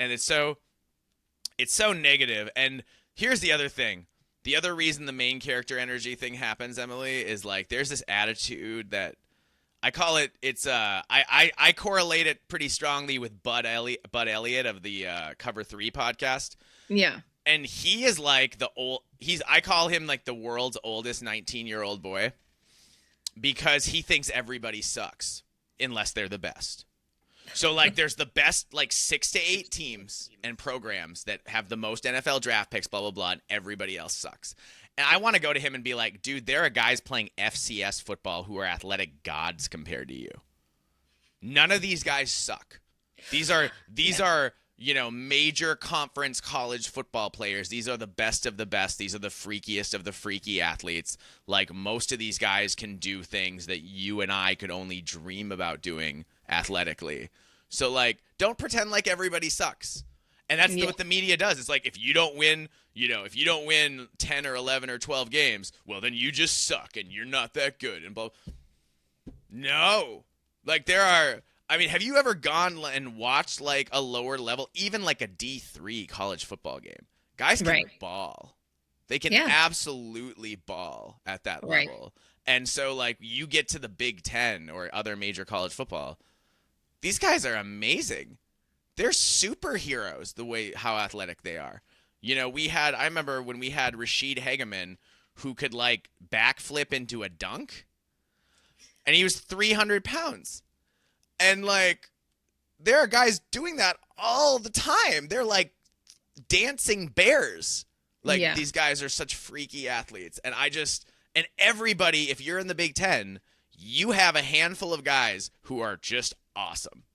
it's so negative. And here's the other thing. The other reason the main character energy thing happens, Emily, is like there's this attitude that I call it. I correlate it pretty strongly with Bud Elliott of the Cover 3 podcast. Yeah. And he is like I call him like the world's oldest 19-year-old boy because he thinks everybody sucks unless they're the best. So like there's the best like 6 to 8 teams and programs that have the most NFL draft picks, blah blah blah, and everybody else sucks. And I want to go to him and be like, dude, there are guys playing FCS football who are athletic gods compared to you. None of these guys suck. These are major conference college football players. These are the best of the best. These are the freakiest of the freaky athletes. Like most of these guys can do things that you and I could only dream about doing athletically. So like, don't pretend like everybody sucks. And that's Yeah. what the media does. It's like if you don't win, if you don't win 10 or 11 or 12 games, well then you just suck and you're not that good and blah. No. Like have you ever gone and watched like a lower level, even like a D3 college football game? Guys can Right. ball. They can Yeah. absolutely ball at that Right. level. And so like you get to the Big 10 or other major college football. These guys are amazing. They're superheroes the way how athletic they are. I remember when we had Rashid Hageman who could like backflip into a dunk and he was 300 pounds. And like, there are guys doing that all the time. They're like dancing bears. Like Yeah. these guys are such freaky athletes. And everybody, if you're in the Big Ten, you have a handful of guys who are just awesome.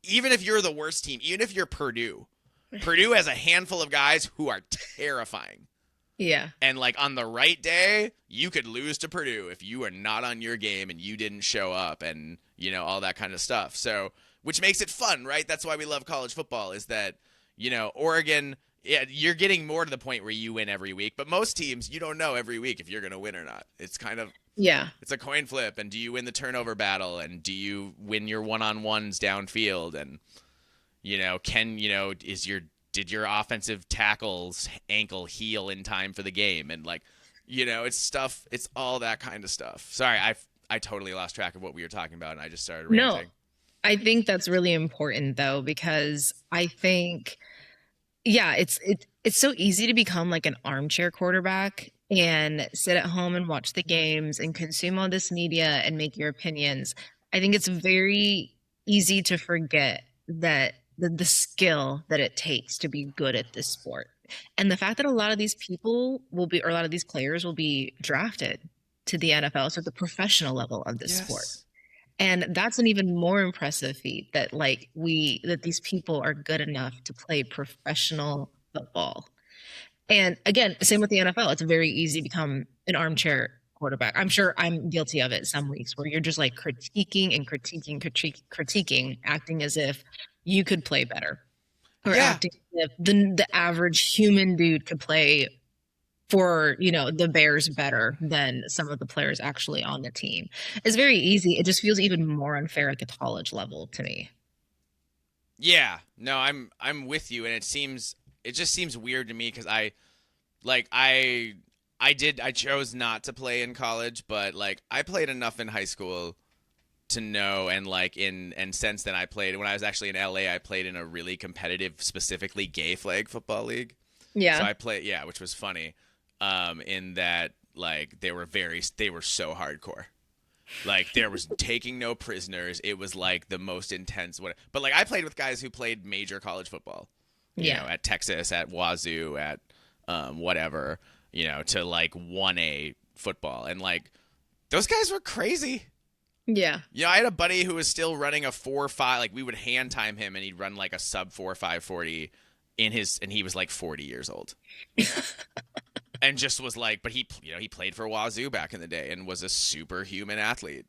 Even if you're the worst team, even if you're Purdue, Purdue has a handful of guys who are terrifying. Yeah. And like on the right day, you could lose to Purdue if you are not on your game and you didn't show up and, all that kind of stuff. So, which makes it fun, right? That's why we love college football is that, Oregon, yeah, you're getting more to the point where you win every week, but most teams, you don't know every week if you're going to win or not. It's kind of Yeah. it's a coin flip and do you win the turnover battle and do you win your one-on-ones downfield and is did your offensive tackle's ankle heal in time for the game? And like, it's stuff. It's all that kind of stuff. Sorry, I totally lost track of what we were talking about, and I just started No, ranting. I think that's really important though, because I think, yeah, it's so easy to become like an armchair quarterback and sit at home and watch the games and consume all this media and make your opinions. I think it's very easy to forget that the skill that it takes to be good at this sport. And the fact that a lot of these people will be, or a lot of these players will be drafted to the NFL, so the professional level of this sport. Yes. And that's an even more impressive feat that that these people are good enough to play professional football. And again, same with the NFL. It's very easy to become an armchair quarterback. I'm sure I'm guilty of it some weeks where you're just like critiquing, acting as if you could play better, or Yeah. acting as if the average human dude could play for, the Bears better than some of the players actually on the team. It's very easy. It just feels even more unfair at the college level to me. Yeah. No, I'm with you, and it just seems weird to me because I chose not to play in college, but like I played enough in high school to know and like in and since then I played when I was actually in LA I played in a really competitive specifically gay flag football league. So Yeah. I played yeah, which was funny. In that like they were so hardcore. Like there was taking no prisoners. It was like the most intense what but like I played with guys who played major college football. Yeah. At Texas, at Wazoo, at whatever, to like 1A football and like those guys were crazy. Yeah. I had a buddy who was still running a 4.5. Like we would hand time him, and he'd run like a sub 4.5 40 and he was like 40 years old, and just was like, but he played for Wazoo back in the day and was a superhuman athlete.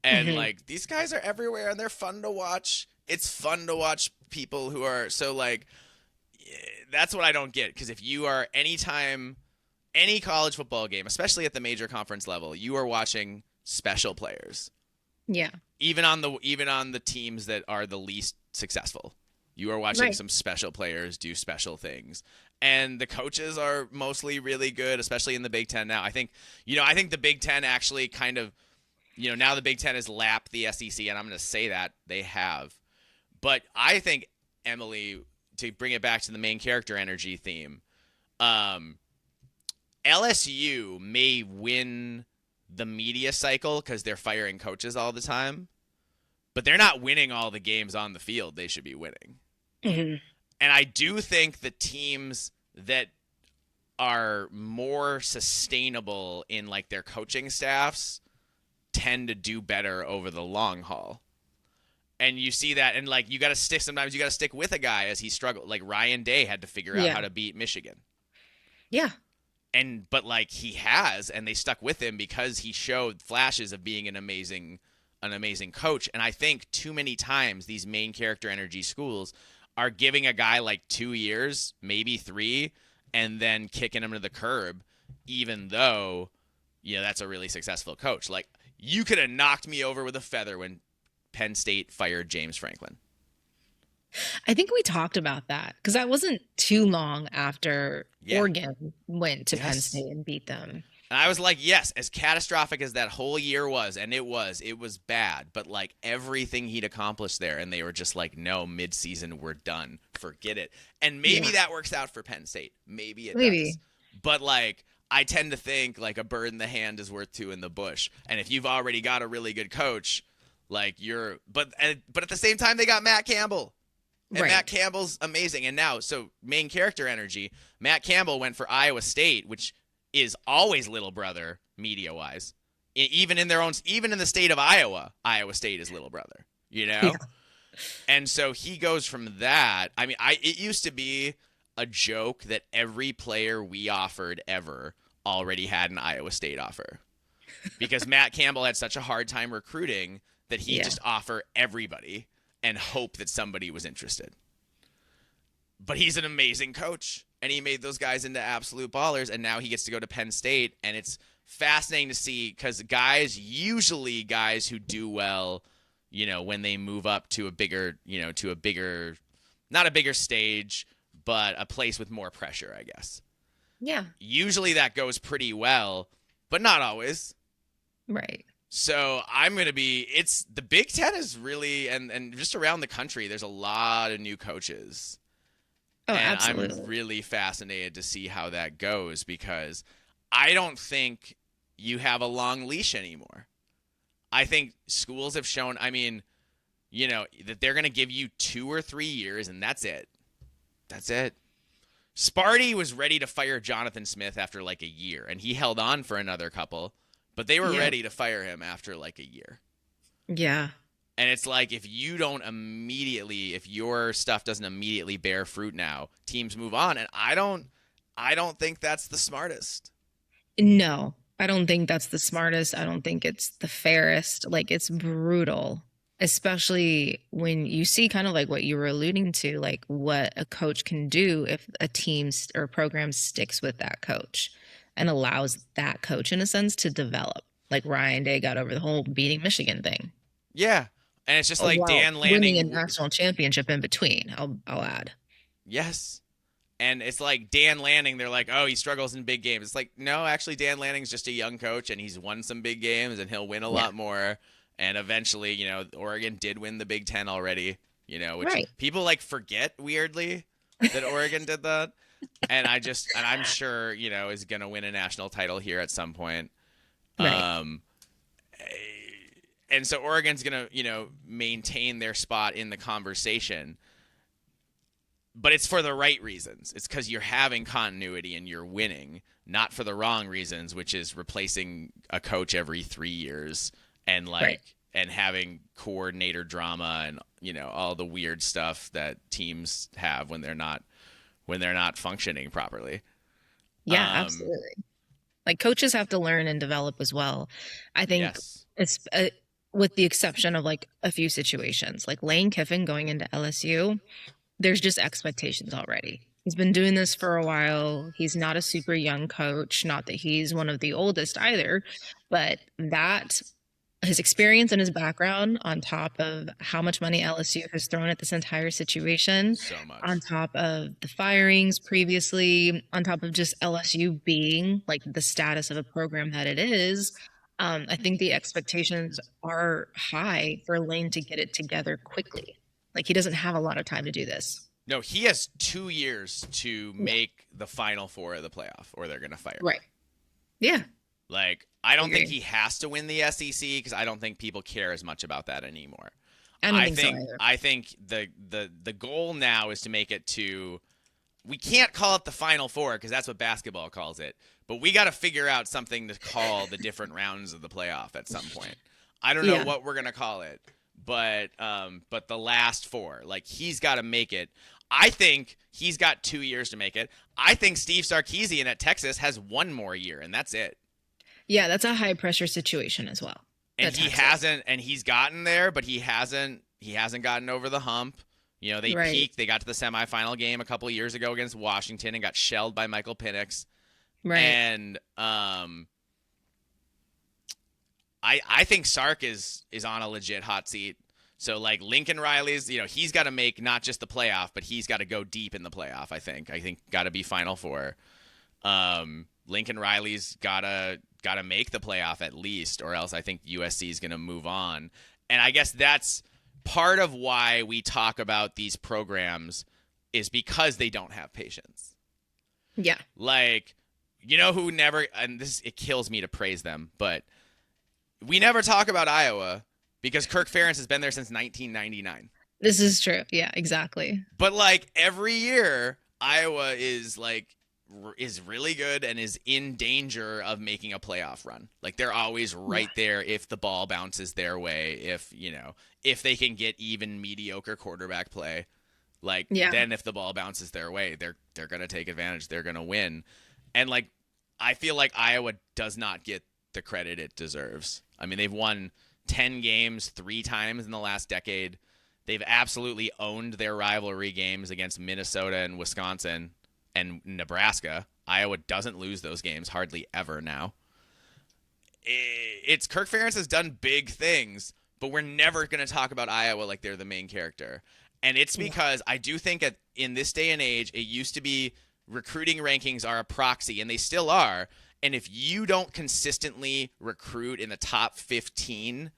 And Hmm. like these guys are everywhere, and they're fun to watch. It's fun to watch people who are so like. That's what I don't get because if you are anytime any college football game, especially at the major conference level, you are watching special players Yeah. even on the teams that are the least successful. You are watching Right. some special players do special things. And the coaches are mostly really good, especially in the Big Ten now. I think the Big Ten actually kind of, now the Big Ten has lapped the SEC, and I'm going to say that they have. But I think, Emily, to bring it back to the main character energy theme, um, LSU may win the media cycle because they're firing coaches all the time, but they're not winning all the games on the field they should be winning. Hmm. And I do think the teams that are more sustainable in like their coaching staffs tend to do better over the long haul. And you see that, and like sometimes you got to stick with a guy as he struggled. Like Ryan Day had to figure out how Yeah. to beat Michigan. Yeah. But like he has, and they stuck with him because he showed flashes of being an amazing coach. And I think too many times these main character energy schools are giving a guy like 2 years, maybe 3, and then kicking him to the curb, even though that's a really successful coach. Like you could have knocked me over with a feather when Penn State fired James Franklin. I think we talked about that because that wasn't too long after Yeah. Oregon went to Penn Yes. State and beat them. And I was like, yes, as catastrophic as that whole year was, and it was bad, but like everything he'd accomplished there, and they were just like, no, midseason, we're done. Forget it. And maybe Yeah. that works out for Penn State. Maybe it does. Maybe. But like, I tend to think like a bird in the hand is worth two in the bush. And if you've already got a really good coach, like but at the same time, they got Matt Campbell. And Matt Right. Campbell's amazing. And now, so main character energy, Matt Campbell went for Iowa State, which is always little brother media wise. Even in the state of Iowa, Iowa State is little brother, Yeah. And so he goes from that. I mean, it used to be a joke that every player we offered ever already had an Iowa State offer because Matt Campbell had such a hard time recruiting that he Yeah. just offer everybody and hope that somebody was interested. But he's an amazing coach and he made those guys into absolute ballers and now he gets to go to Penn State and it's fascinating to see cuz usually guys who do well, when they move up to a bigger, not a bigger stage, but a place with more pressure, I guess. Yeah. Usually that goes pretty well, but not always. Right. So it's the Big Ten is really, and just around the country, there's a lot of new coaches. Oh, And I'm absolutely. really fascinated to see how that goes because I don't think you have a long leash anymore. I think schools have shown, I mean, that they're going to give you 2 or 3 years and that's it. That's it. Sparty was ready to fire Jonathan Smith after like a year, and he held on for another couple, but they were Yeah. ready to fire him after like a year. Yeah. And it's like if your stuff doesn't immediately bear fruit now, teams move on, and I don't think that's the smartest. No, I don't think that's the smartest. I don't think it's the fairest. Like, it's brutal, especially when you see kind of like what you were alluding to, like what a coach can do if a or program sticks with that coach and allows that coach, in a sense, to develop. Like Ryan Day got over the whole beating Michigan thing Yeah, and it's just like while Dan winning a Lanning. national championship in between. I'll add. Yes, and it's like Dan Lanning. They're like, oh, he struggles in big games. It's like, no, actually, Dan Lanning's just a young coach, and he's won some big games, and he'll win a Yeah. lot more. And eventually, Oregon did win the Big Ten already. Which Right. people like forget weirdly that Oregon did that. And I'm sure is gonna win a national title here at some point. Right. Um, and so Oregon's gonna maintain their spot in the conversation, but it's for the right reasons. It's because you're having continuity and you're winning, not for the wrong reasons, which is replacing a coach every 3 years and Right. and having coordinator drama and all the weird stuff that teams have when they're not functioning properly. Yeah, Um, absolutely. Like coaches have to learn and develop as well. I think yes, it's with the exception of like a few situations, like Lane Kiffin going into LSU, there's just expectations already. He's been doing this for a while. He's not a super young coach, not that he's one of the oldest either, but that his experience and his background on top of how much money LSU has thrown at this entire situation, so on much. top of the firings previously, on top of just LSU being like the status of a program that it is, I think the expectations are high for Lane to get it together quickly. Like he doesn't have a lot of time to do this. No, he has 2 years to Yeah. make the final four of the playoff, or they're gonna fire him. Right. Yeah. Like, I I don't think agree. he has to win the SEC because I don't think people care as much about that anymore. I don't I think so think either. I think the goal now is to make it to. We can't call it the Final Four because that's what basketball calls it. But we got to figure out something to call the different rounds of the playoff at some point. I don't know Yeah. what we're gonna call it, but the last four, like he's got to make it. I think he's got 2 years to make it. I think Steve Sarkisian at Texas has one more year, and that's it. Yeah, that's a high pressure situation as well. And At he Texas. hasn't, and he's gotten there, but he hasn't gotten over the hump. They Right. peaked. They got to the semifinal game a couple of years ago against Washington and got shelled by Michael Penix. Right. And I think Sark is on a legit hot seat. So like Lincoln Riley's, he's got to make not just the playoff, but he's got to go deep in the playoff. I think got to be Final Four. Lincoln Riley's gotta make the playoff at least, or else I think USC is gonna move on. And I guess that's part of why we talk about these programs is because they don't have patience. Yeah. Like, who never, and it kills me to praise them, but we never talk about Iowa because Kirk Ferentz has been there since 1999. This is true. Yeah, exactly. But like every year, Iowa is like is really good and is in danger of making a playoff run. Like they're always Yeah. right there if the ball bounces their way, if they can get even mediocre quarterback play. Like Yeah. then if the ball bounces their way, they're going to take advantage. They're going to win. And like I feel like Iowa does not get the credit it deserves. I mean, they've won 10 games 3 times in the last decade. They've absolutely owned their rivalry games against Minnesota and Wisconsin and Nebraska. Iowa doesn't lose those games hardly ever now. It's Kirk Ferentz has done big things, but we're never going to talk about Iowa like they're the main character. And it's Yeah. because I do think in this day and age, it used to be recruiting rankings are a proxy, and they still are. And if you don't consistently recruit in the top 15,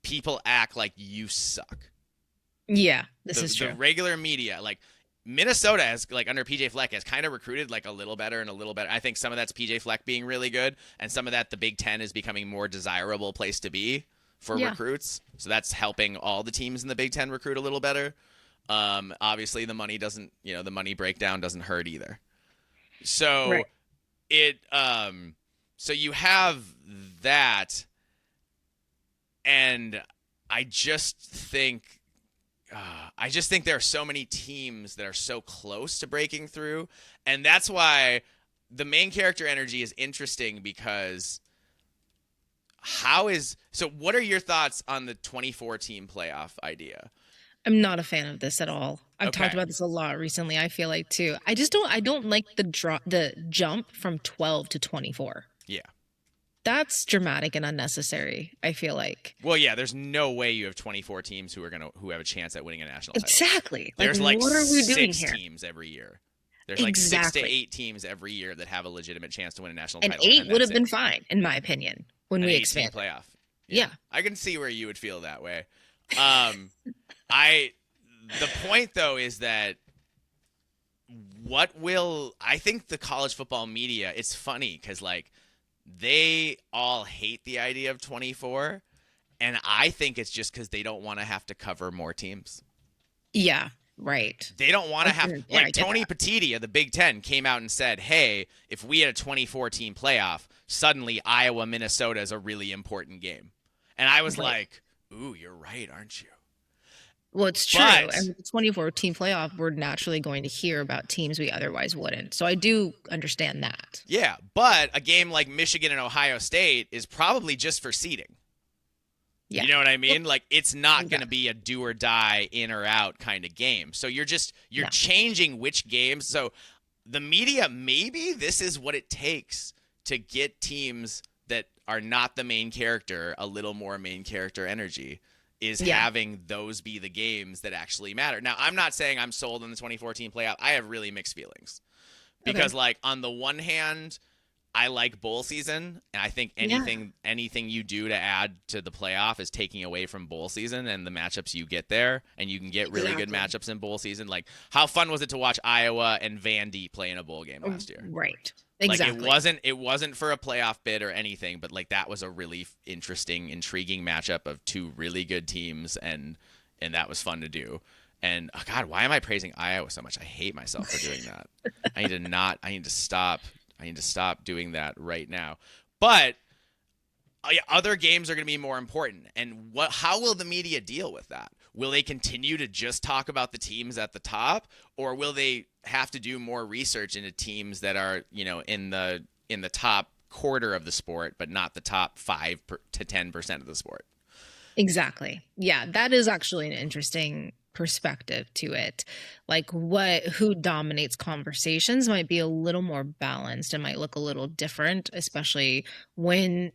people act like you suck. Yeah, this is The true. regular media, like Minnesota has, like under PJ Fleck, has kind of recruited like a little better and a little better. I think some of that's PJ Fleck being really good, and some of that the Big Ten is becoming more desirable place to be for Yeah. recruits. So that's helping all the teams in the Big Ten recruit a little better. Obviously, the money doesn't, the money breakdown doesn't hurt either. So Right. it, so you have that, and I just think there are so many teams that are so close to breaking through, and that's why the main character energy is interesting because what are your thoughts on the 24 team playoff idea? I'm not a fan of this at all. I've talked Okay. about this a lot recently, I feel like too. I don't like the jump from 12 to 24. Yeah. That's dramatic and unnecessary, I feel like. Well, yeah, there's no way you have 24 teams who have a chance at winning a national title. Exactly. Like There's like what are we doing 6 here? teams every year. There's like 6 to Exactly. 8 teams every year that have a legitimate chance to win a national And title, 8 and would that's have it. been fine in my opinion when An we 18 expanded. playoff. Yeah. Yeah. I can see where you would feel that way. Um I the point though is that I think the college football media, it's funny cuz like they all hate the idea of 24, and I think it's just cuz they don't want to have to cover more teams. Yeah, right. They don't want to have, Yeah, I like, get Tony that. Petitti of the Big Ten came out and said, hey, if we had a 24 team playoff, suddenly Iowa, Minnesota is a really important game. And I was Right. like, ooh, you're right, aren't you? Well, it's true. But, And with the 24 team playoff, we're naturally going to hear about teams we otherwise wouldn't. So I do understand that. yeah, but a game like Michigan and Ohio State is probably just for seeding. Yeah. You know what I mean? Like it's not going to Exactly. be a do or die in or out kind of game. So you're No. changing which games. So the media, maybe this is what it takes to get teams that are not the main character a little more main character energy, is Yeah. having those be the games that actually matter. Now, I'm not saying I'm sold on the 2014 playoff. I have really mixed feelings Okay. because like on the one hand, I like bowl season, and I think Yeah. anything you do to add to the playoff is taking away from bowl season and the matchups you get there, and you can get really good Exactly. matchups in bowl season. Like, how fun was it to watch Iowa and Vandy play in a bowl game last year? Right. Like, Exactly. it wasn't for a playoff bid or anything, but like that was a really interesting, intriguing matchup of 2 really good teams, and that was fun to do. And oh God, why am I praising Iowa so much? I hate myself for doing that. I need to stop. I need to stop doing that right now. But yeah, other games are going to be more important. And how will the media deal with that? Will they continue to just talk about the teams at the top, or will they have to do more research into teams that are, in the top quarter of the sport, but not the top 5 to 10% of the sport? Exactly. Yeah, that is actually an interesting perspective to it. Like who dominates conversations might be a little more balanced and might look a little different, especially when,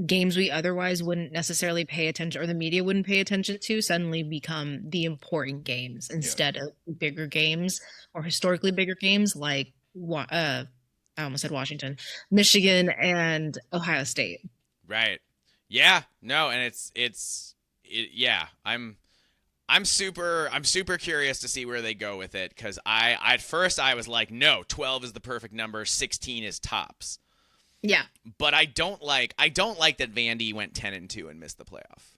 games we otherwise wouldn't necessarily pay attention or the media wouldn't pay attention to suddenly become the important games Yeah. instead of bigger games or historically bigger games like I almost said Washington, Michigan and Ohio State. Right. Yeah. No, and yeah, I'm super curious to see where they go with it, because at first I was like, no, 12 is the perfect number, 16 is tops. Yeah. But I don't like that Vandy went 10-2 and missed the playoff.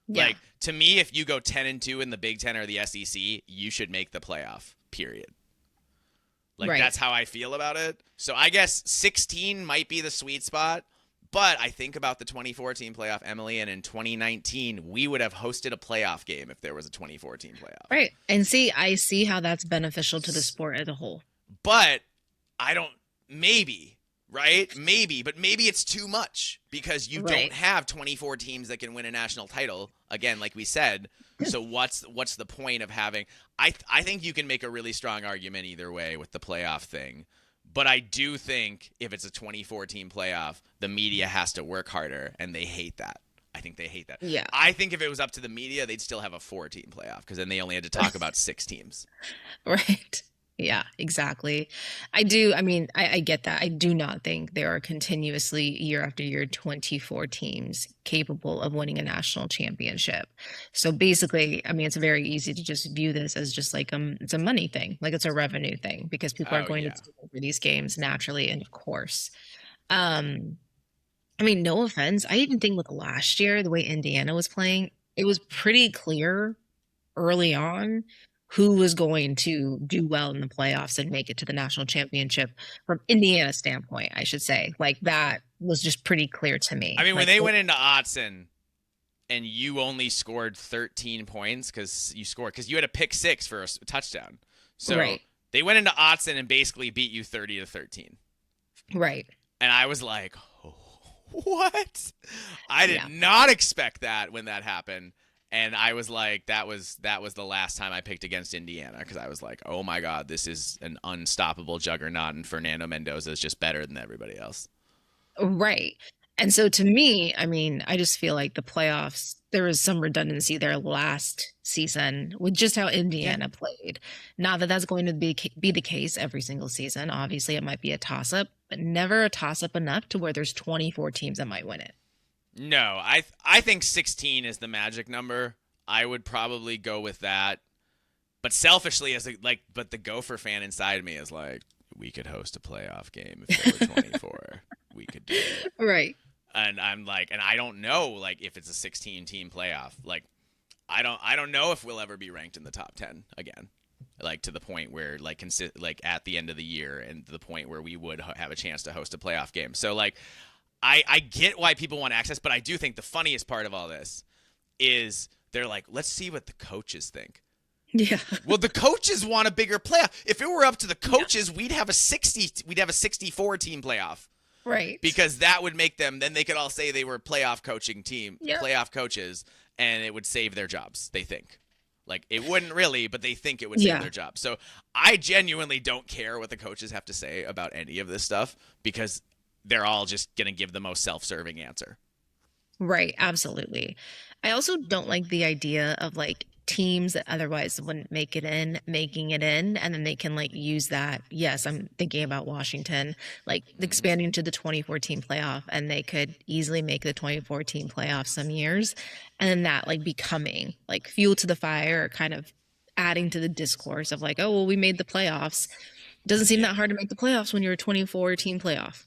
Yeah. Like, to me, if you go 10-2 in the Big Ten or the SEC, you should make the playoff. Period. Like Right. that's how I feel about it. So I guess 16 might be the sweet spot. But I think about the 2014 playoff, Emily, and in 2019, we would have hosted a playoff game if there was a 2014 playoff. Right. And see, I see how that's beneficial to the sport as a whole. But I don't, maybe, right? Maybe, but maybe it's too much because you don't Right. have 24 teams that can win a national title. Again, like we said. So what's the point of having? I think you can make a really strong argument either way with the playoff thing. But I do think if it's a 2014 playoff, the media has to work harder, and they hate that. I think they hate that. Yeah. I think if it was up to the media, they'd still have a 4-team playoff because then they only had to talk about 6 teams. Right. Yeah, exactly. I get that. I do not think there are continuously year after year 24 teams capable of winning a national championship. So basically, it's very easy to just view this as just like it's a money thing, like it's a revenue thing because people are Oh going to yeah. take over these games naturally and of course. Um no offense. I even think with last year, the way Indiana was playing, it was pretty clear early on who was going to do well in the playoffs and make it to the national championship from Indiana standpoint, I should say. Like that was just pretty clear to I me. mean, when Like, they went into Otson and you only scored 13 points because you had a pick six for a touchdown. So right, they went into Otson and basically beat you 30-13. right. And I was like, oh, what? I did Yeah. not expect that when that happened. And I was like, that was the last time I picked against Indiana because I was like, oh my God, this is an unstoppable juggernaut, and Fernando Mendoza is just better than everybody else. Right. And so to me, I just feel like the playoffs, there was some redundancy there last season with just how Yeah. Indiana played. Not that that's going to be the case every single season. Obviously, it might be a toss up, but never a toss up enough to where there's 24 teams that might win it. No, I think 16 is the magic number. I would probably go with that. But selfishly, but the Gopher fan inside me is like, we could host a playoff game if there were 24. We could do it. Right. And I'm like, and I don't know, like, if it's a 16 team playoff. Like, I don't know if we'll ever be ranked in the top 10 again. Like to the point where like at the end of the year and to the point where we would have a chance to host a playoff game. So like I get why people want access, but I do think the funniest part of all this is they're like, let's see what the coaches think. Yeah. Well, the coaches want a bigger playoff. If it were up to the Yeah. coaches, we'd have a 64 team playoff Right. because that would make them, then they could all say they were Yeah. playoff coaches, and it would save their jobs, they think. Like it wouldn't really, but they think it would save Yeah. their jobs. So I genuinely don't care what the coaches have to say about any of this stuff because they're all just going to give the most self-serving answer. Right, absolutely. I also don't like the idea of like teams that otherwise wouldn't make it in, making it in, and then they can like use that. Yes, I'm thinking about Washington, like Mm-hmm. expanding to the 2014 playoff, and they could easily make the 2014 playoff some years, and then that like becoming like fuel to the fire, kind of adding to the discourse of like, oh, well, we made the playoffs. Doesn't seem Yeah. that hard to make the playoffs when you're a 24-team playoff.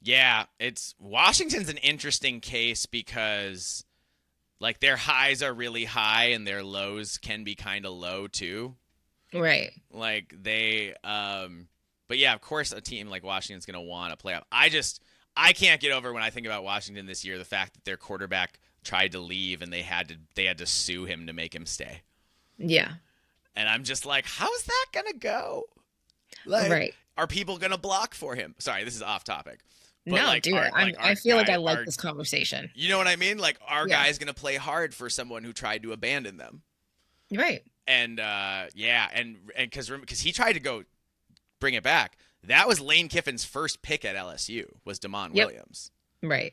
Yeah, it's Washington's an interesting case because like their highs are really high and their lows can be kind of low too. Right. Like but yeah, of course a team like Washington's going to want a playoff. I can't get over when I think about Washington this year the fact that their quarterback tried to leave and they had to sue him to make him stay. Yeah. And I'm just like, how's that going to go? Like Right. are people going to block for him? Sorry, this is off topic. But No, like dude, I feel like I like this conversation. you know what I mean? Like our Yeah. guy's going to play hard for someone who tried to abandon them. Right. And yeah, and cuz he tried to go bring it back. That was Lane Kiffin's first pick at LSU was DeMon Yep. Williams. Right.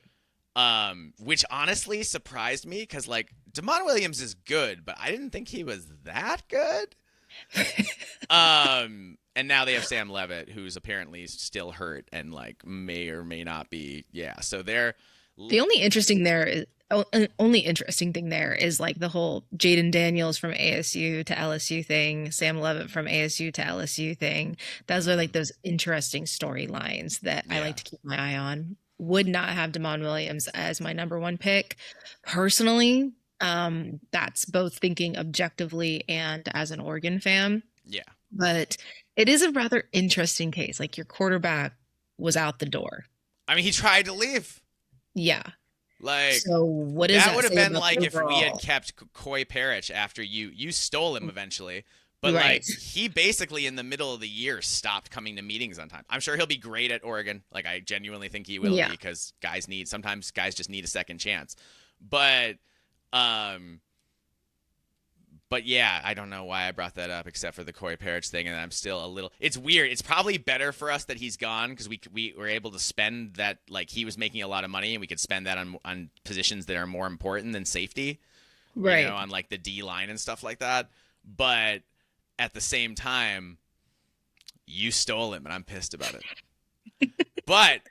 Which honestly surprised me cuz like DeMon Williams is good, but I didn't think he was that good. And now they have Sam Levitt, who's apparently still hurt and like may or may not be. Yeah, so they're The only interesting thing there is like the whole Jaden Daniels from ASU to LSU thing, Sam Levitt from ASU to LSU thing. Those are like those interesting storylines that I yeah, like to keep my eye on. Would not have Damon Williams as my number one pick personally. That's both thinking objectively and as an Oregon fan. yeah, But It is a rather interesting case. Like your quarterback was out the door. I mean, he tried to leave. Yeah. Like So what does that that would have say been about the like if we had overall? kept Coy Parrish after you stole him eventually. But Right. like he basically in the middle of the year stopped coming to meetings on time. I'm sure he'll be great at Oregon. Like I genuinely think he will be Yeah. because sometimes guys just need a second chance. But um but yeah, I don't know why I brought that up except for the Corey Parrish thing, and I'm still a little. It's weird. It's probably better for us that he's gone because we were able to spend that, like he was making a lot of money and we could spend that on positions that are more important than safety, Right. on like the D line and stuff like that. But at the same time, you stole him, and I'm pissed about it. But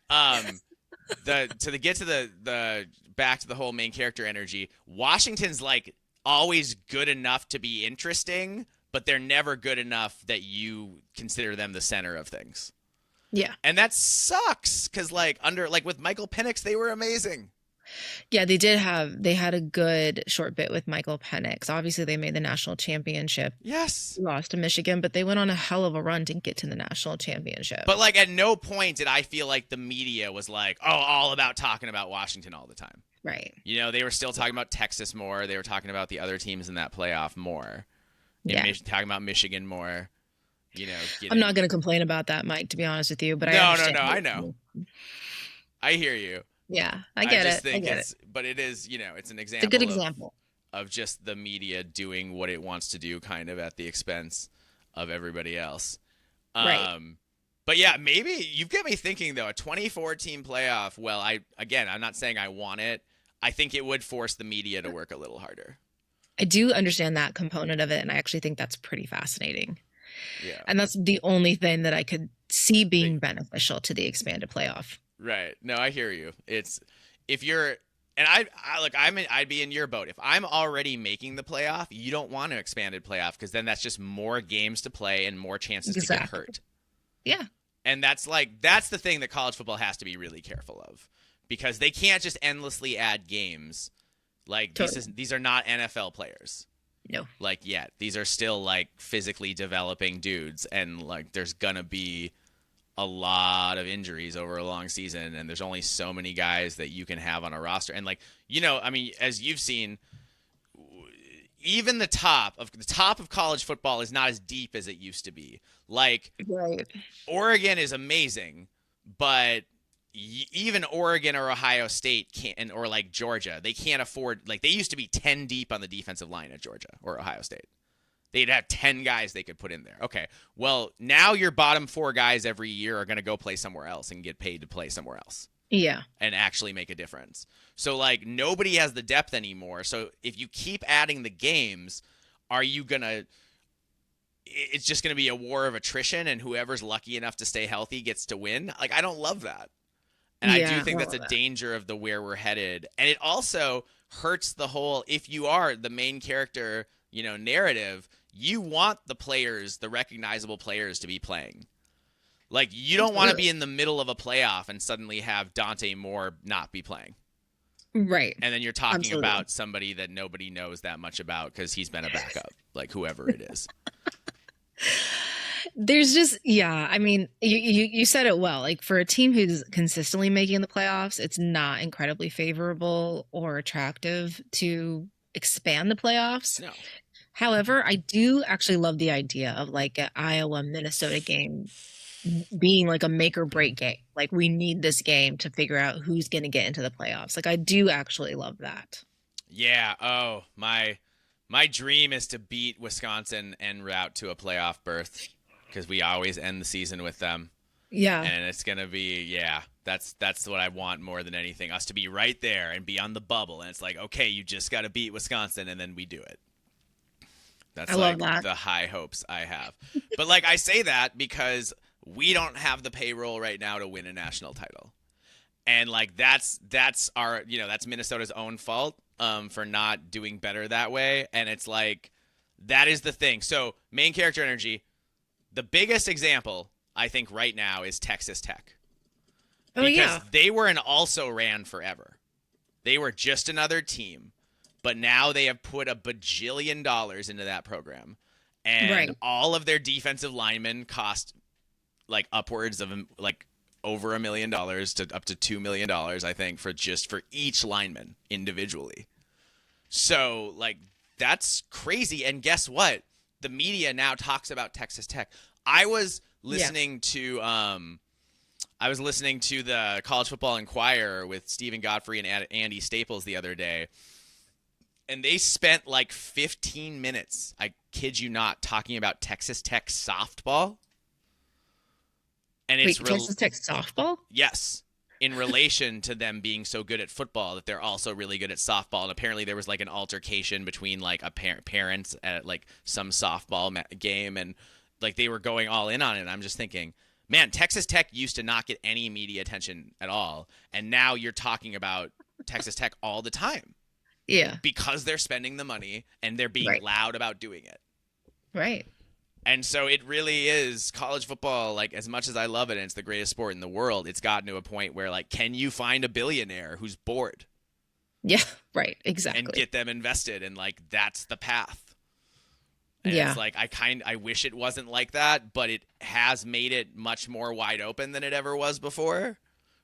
get to the back to the whole main character energy. Washington's like always good enough to be interesting, but they're never good enough that you consider them the center of things. Yeah. And that sucks because with Michael Penix, they were amazing. Yeah, they had a good short bit with Michael Penix. Obviously, they made the national championship, Yes. lost to Michigan, but they went on a hell of a run to get to the national championship. But like at no point did I feel like the media was like, oh, all about talking about Washington all the time. Right. They were still talking about Texas more. They were talking about the other teams in that playoff more. Yeah. Talking about Michigan more. I'm not going to complain about that, Mike, to be honest with you, but I No, understand. I know. I hear you. Yeah, I get just it. think I get it. but it is, it's an It's example a good example. of just the media doing what it wants to do kind of at the expense of everybody else. Right. But yeah, maybe you've got me thinking though, a 24 team playoff. Well, I'm not saying I want it. I think it would force the media to work a little harder. I do understand that component of it, and I actually think that's pretty fascinating. Yeah. And that's the only thing that I could see being beneficial to the expanded playoff. Right. No, I hear you. It's if you're and I'd be in your boat. If I'm already making the playoff, you don't want an expanded playoff because then that's just more games to play and more chances to get hurt. Yeah. And that's the thing that college football has to be really careful of because they can't just endlessly add games. Like these are not NFL players. No. Like yet. These are still like physically developing dudes and like there's gonna be a lot of injuries over a long season and there's only so many guys that you can have on a roster. And as you've seen, even the top of college football is not as deep as it used to be. Like right. Oregon is amazing, but even Oregon or Ohio State can't, or like Georgia, they can't afford, like they used to be 10 deep on the defensive line at Georgia or Ohio State. They'd have 10 guys they could put in there. Okay, well, now your bottom 4 guys every year are going to go play somewhere else and get paid to play somewhere else. Yeah. And actually make a difference. So, like, nobody has the depth anymore. So, if you keep adding the games, are you going to – it's just going to be a war of attrition and whoever's lucky enough to stay healthy gets to win? Like, I don't love that. And I do think that's a danger of where we're headed. And it also hurts the whole – if you are the main character, narrative – you want the players, the recognizable players, to be playing. Like, you don't want to be in the middle of a playoff and suddenly have Dante Moore not be playing. Right. And then you're talking about somebody that nobody knows that much about because he's been a backup, like whoever it is. There's just, I mean, you said it well. Like, for a team who's consistently making the playoffs, it's not incredibly favorable or attractive to expand the playoffs. No. However, I do actually love the idea of like an Iowa Minnesota game being like a make or break game. Like, we need this game to figure out who's going to get into the playoffs. Like, I do actually love that. Yeah. Oh, my dream is to beat Wisconsin en route to a playoff berth because we always end the season with them. Yeah. And it's going to be, that's what I want more than anything, us to be right there and be on the bubble. And it's like, okay, you just got to beat Wisconsin and then we do it. That's like the high hopes I have. But like I say that because we don't have the payroll right now to win a national title. And like that's our, that's Minnesota's own fault for not doing better that way. And it's like that is the thing. So main character energy, the biggest example I think right now is Texas Tech. Because they were an also ran forever. They were just another team. But now they have put $1 bajillion into that program. and Right. all of their defensive linemen cost like upwards of like over $1 million to up to $2 million, I think, for each lineman individually. So like that's crazy. And guess what? The media now talks about Texas Tech. I was Yeah. listening to the College Football Inquirer with Stephen Godfrey and Andy Staples the other day, and they spent like 15 minutes, I kid you not, talking about Texas Tech softball. And it's Wait, real. Texas Tech softball? Yes, in relation to them being so good at football, that they're also really good at softball. And apparently there was like an altercation between like a parents at like some softball game, and like they were going all in on it. And I'm just thinking, man, Texas Tech used to not get any media attention at all, and now you're talking about Texas Tech all the time Yeah. because they're spending the money and they're being Right. loud about doing it. Right. And so it really is college football. Like, as much as I love it and it's the greatest sport in the world, it's gotten to a point where, like, can you find a billionaire who's bored Yeah. Right. and Exactly. get them invested? And like, that's the path. And it's Yeah. like, I wish it wasn't like that, but it has made it much more wide open than it ever was before.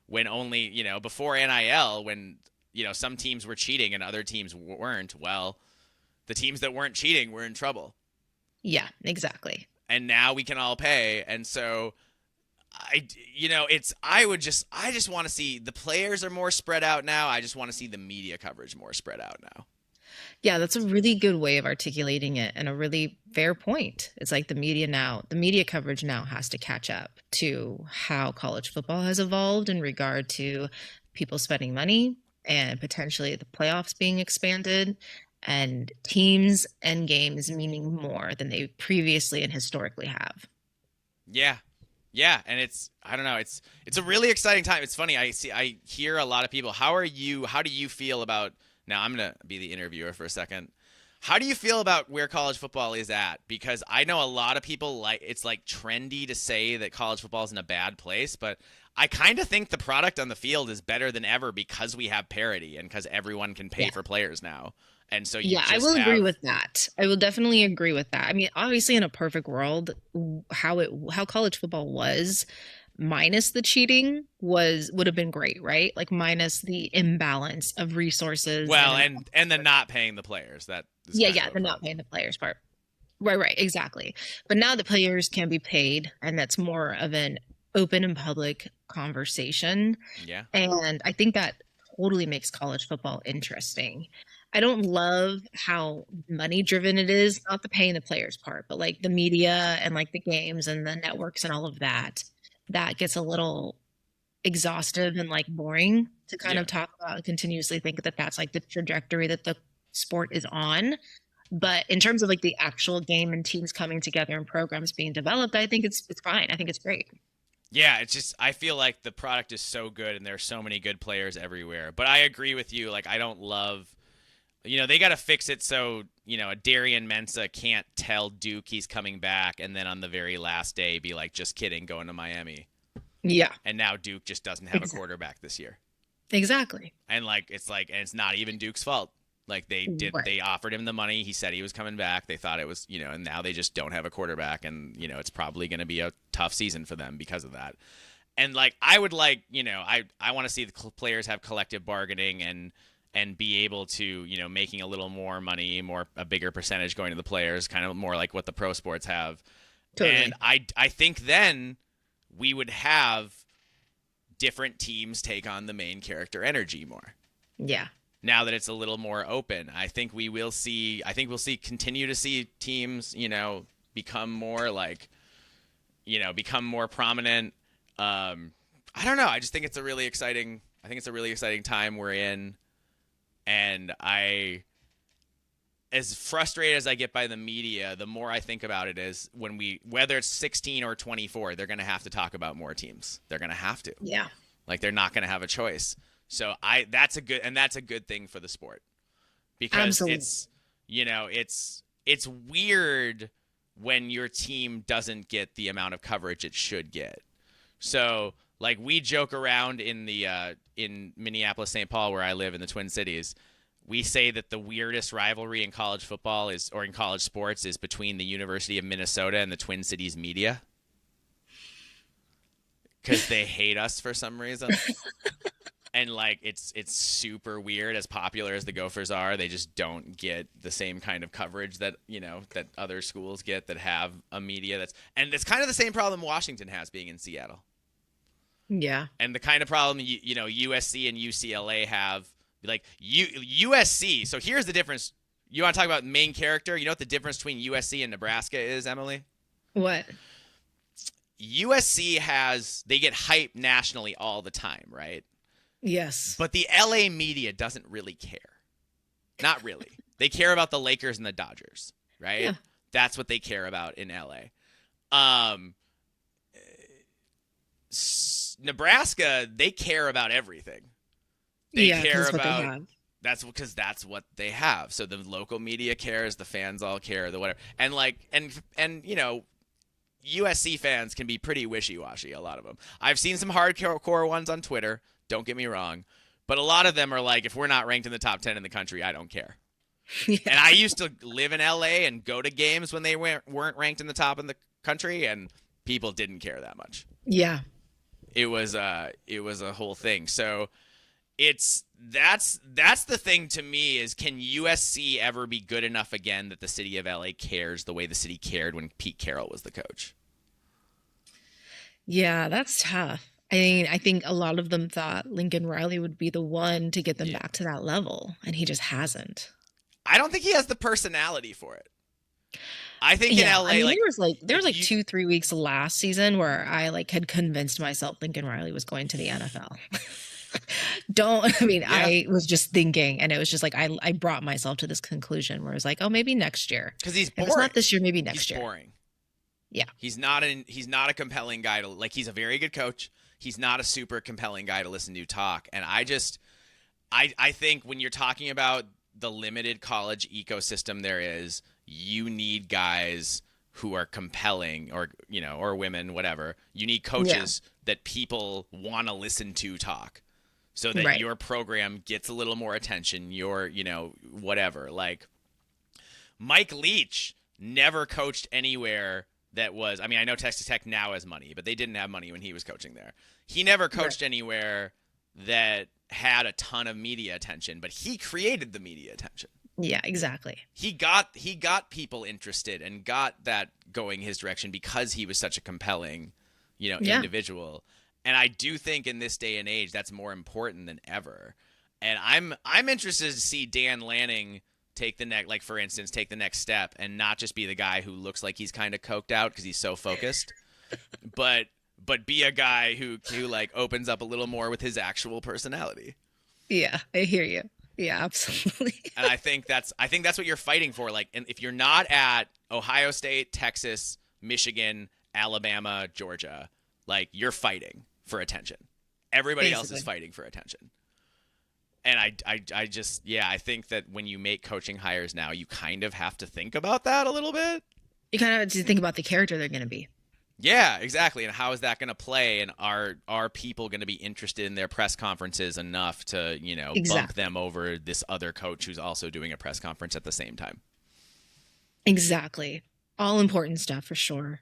When only, before NIL, when, some teams were cheating and other teams weren't, well, the teams that weren't cheating were in trouble. Yeah. Exactly. And now we can all pay. And so I just want to see the players are more spread out now. I just want to see the media coverage more spread out now. Yeah, that's a really good way of articulating it and a really fair point. It's like the media coverage now has to catch up to how college football has evolved in regard to people spending money and potentially the playoffs being expanded and teams and games meaning more than they previously and historically have. Yeah. Yeah, and I don't know, it's a really exciting time. It's funny. I hear a lot of people, how do you feel about, now I'm going to be the interviewer for a second. How do you feel about where college football is at? Because I know a lot of people, like, it's like trendy to say that college football is in a bad place, but I kind of think the product on the field is better than ever because we have parity and because everyone can pay Yeah. for players now. And so you Yeah, I just will agree have, with that. I will definitely agree with that. I mean, obviously in a perfect world, how college football was minus the cheating was would have been great, right? Like minus the imbalance of resources and well, and the not paying the players. That is yeah, kind yeah, of a the not problem. paying the players part. Right, right, exactly. But now the players can be paid, and that's more of an open and public conversation. Yeah. And I think that totally makes college football interesting. I don't love how money driven it is, not the paying the players part, but like the media and like the games and the networks and all of that. That gets a little exhaustive and like boring to kind Yeah. of talk about and continuously think that that's like the trajectory that the sport is on. But in terms of like the actual game and teams coming together and programs being developed, I think it's fine. I think it's great. Yeah, it's just I feel like the product is so good and there's so many good players everywhere. But I agree with you. Like, I don't love, they got to fix it so, a Darian Mensah can't tell Duke he's coming back and then on the very last day be like, just kidding, going to Miami. Yeah, And now Duke just doesn't have a exactly. quarterback this year. Exactly. And and it's not even Duke's fault. Like, Right. they offered him the money. He said he was coming back. They thought it was, and now they just don't have a quarterback. And, it's probably going to be a tough season for them because of that. And like, I would like, I want to see the players have collective bargaining and be able to, making a little more money, a bigger percentage going to the players, kind of more like what the pro sports have. And Totally. I think then we would have different teams take on the main character energy more. Yeah. Now that it's a little more open, I think we'll continue to see teams, become more like, become more prominent. I don't know. I just think it's a really exciting. I think it's a really exciting time we're in, and as frustrated as I get by the media, the more I think about it is whether it's 16 or 24, they're going to have to talk about more teams. They're going to have to. Yeah. Like, they're not going to have a choice. So that's a good thing for the sport because Absolutely. it's weird when your team doesn't get the amount of coverage it should get. So like, we joke around in Minneapolis, St. Paul, where I live in the Twin Cities. we say that the weirdest rivalry in college football is, or in college sports, is between the University of Minnesota and the Twin Cities media because they hate us for some reason. And like it's super weird. As popular as the Gophers are, they just don't get the same kind of coverage that that other schools get that have a media that's, and it's kind of the same problem Washington has being in Seattle, Yeah. and the kind of problem USC and UCLA have, like USC. So here's the difference. You want to talk about main character? You know what the difference between USC and Nebraska is, Emily? What? USC they get hype nationally all the time, right? Yes. But the LA media doesn't really care. Not really. They care about the Lakers and the Dodgers, right? Yeah. That's what they care about in LA. Nebraska, they care about everything. They care about, that's because that's what they have. So the local media cares, the fans all care, the whatever. And like and USC fans can be pretty wishy-washy, a lot of them. I've seen some hardcore ones on Twitter, don't get me wrong, but a lot of them are like, if we're not ranked in the top 10 in the country, I don't care. Yeah. And I used to live in LA and go to games when they weren't ranked in the top in the country, and people didn't care that much. Yeah. It was a whole thing. So that's the thing to me is, can USC ever be good enough again that the city of LA cares the way the city cared when Pete Carroll was the coach? Yeah, that's tough. I mean, I think a lot of them thought Lincoln Riley would be the one to get them back to that level, and he just hasn't. I don't think he has the personality for it. I think in LA, I mean, there was 2-3 weeks last season where I had convinced myself Lincoln Riley was going to the NFL. I was just thinking, and it was just like I brought myself to this conclusion where it was like, oh, maybe next year. Because he's boring. If it's not this year, maybe next year. He's boring. Yeah. He's not a compelling guy to, like, he's a very good coach. He's not a super compelling guy to listen to talk. And I think when you're talking about the limited college ecosystem there is, you need guys who are compelling, or women, whatever. You need coaches that people want to listen to talk, so that your program gets a little more attention. Your whatever. Like, Mike Leach never coached anywhere that was, I mean, I know Texas Tech now has money, but they didn't have money when he was coaching there. He never coached anywhere that had a ton of media attention, but he created the media attention. Yeah, exactly. He got people interested and got that going his direction because he was such a compelling, individual. And I do think in this day and age that's more important than ever. And I'm interested to see Dan Lanning take the next step and not just be the guy who looks like he's kind of coked out because he's so focused, but be a guy who opens up a little more with his actual personality. Yeah, I hear you. Yeah, absolutely. And I think that's what you're fighting for. Like, and if you're not at Ohio State, Texas, Michigan, Alabama, Georgia, like, you're fighting for attention. Everybody else is fighting for attention. And I think that when you make coaching hires now, you kind of have to think about that a little bit. You kind of have to think about the character they're going to be. Yeah, exactly. And how is that going to play? And are people going to be interested in their press conferences enough to, bump them over this other coach who's also doing a press conference at the same time? Exactly. All important stuff for sure.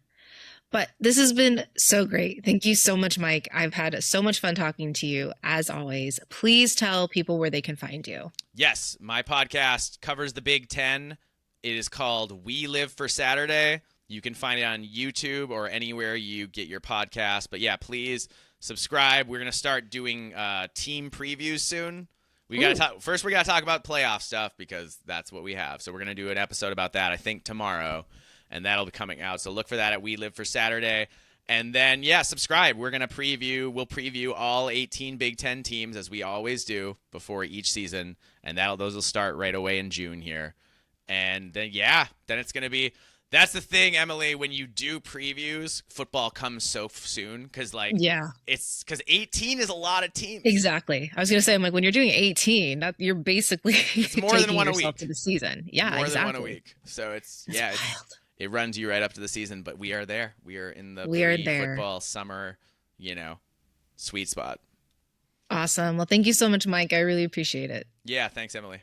But this has been so great. Thank you so much, Mike. I've had so much fun talking to you, as always. Please tell people where they can find you. Yes, my podcast covers the Big Ten. It is called We Live for Saturday. You can find it on YouTube or anywhere you get your podcast. But yeah, please subscribe. We're going to start doing team previews soon. We got to talk about playoff stuff because that's what we have. So we're going to do an episode about that, I think, tomorrow. And that'll be coming out. So look for that at We Live for Saturday. And then, subscribe. We'll preview all 18 Big Ten teams, as we always do, before each season. And those will start right away in June here. And then, then it's going to be, that's the thing, Emily, when you do previews, football comes so soon. Because, it's because 18 is a lot of teams. Exactly. I was going to say, when you're doing 18, you're basically it's more than one a week to the season. Yeah, more than one a week. So it's, wild. It runs you right up to the season, but we are there. We are in the pre-football summer, sweet spot. Awesome. Well, thank you so much, Mike. I really appreciate it. Yeah, thanks, Emily.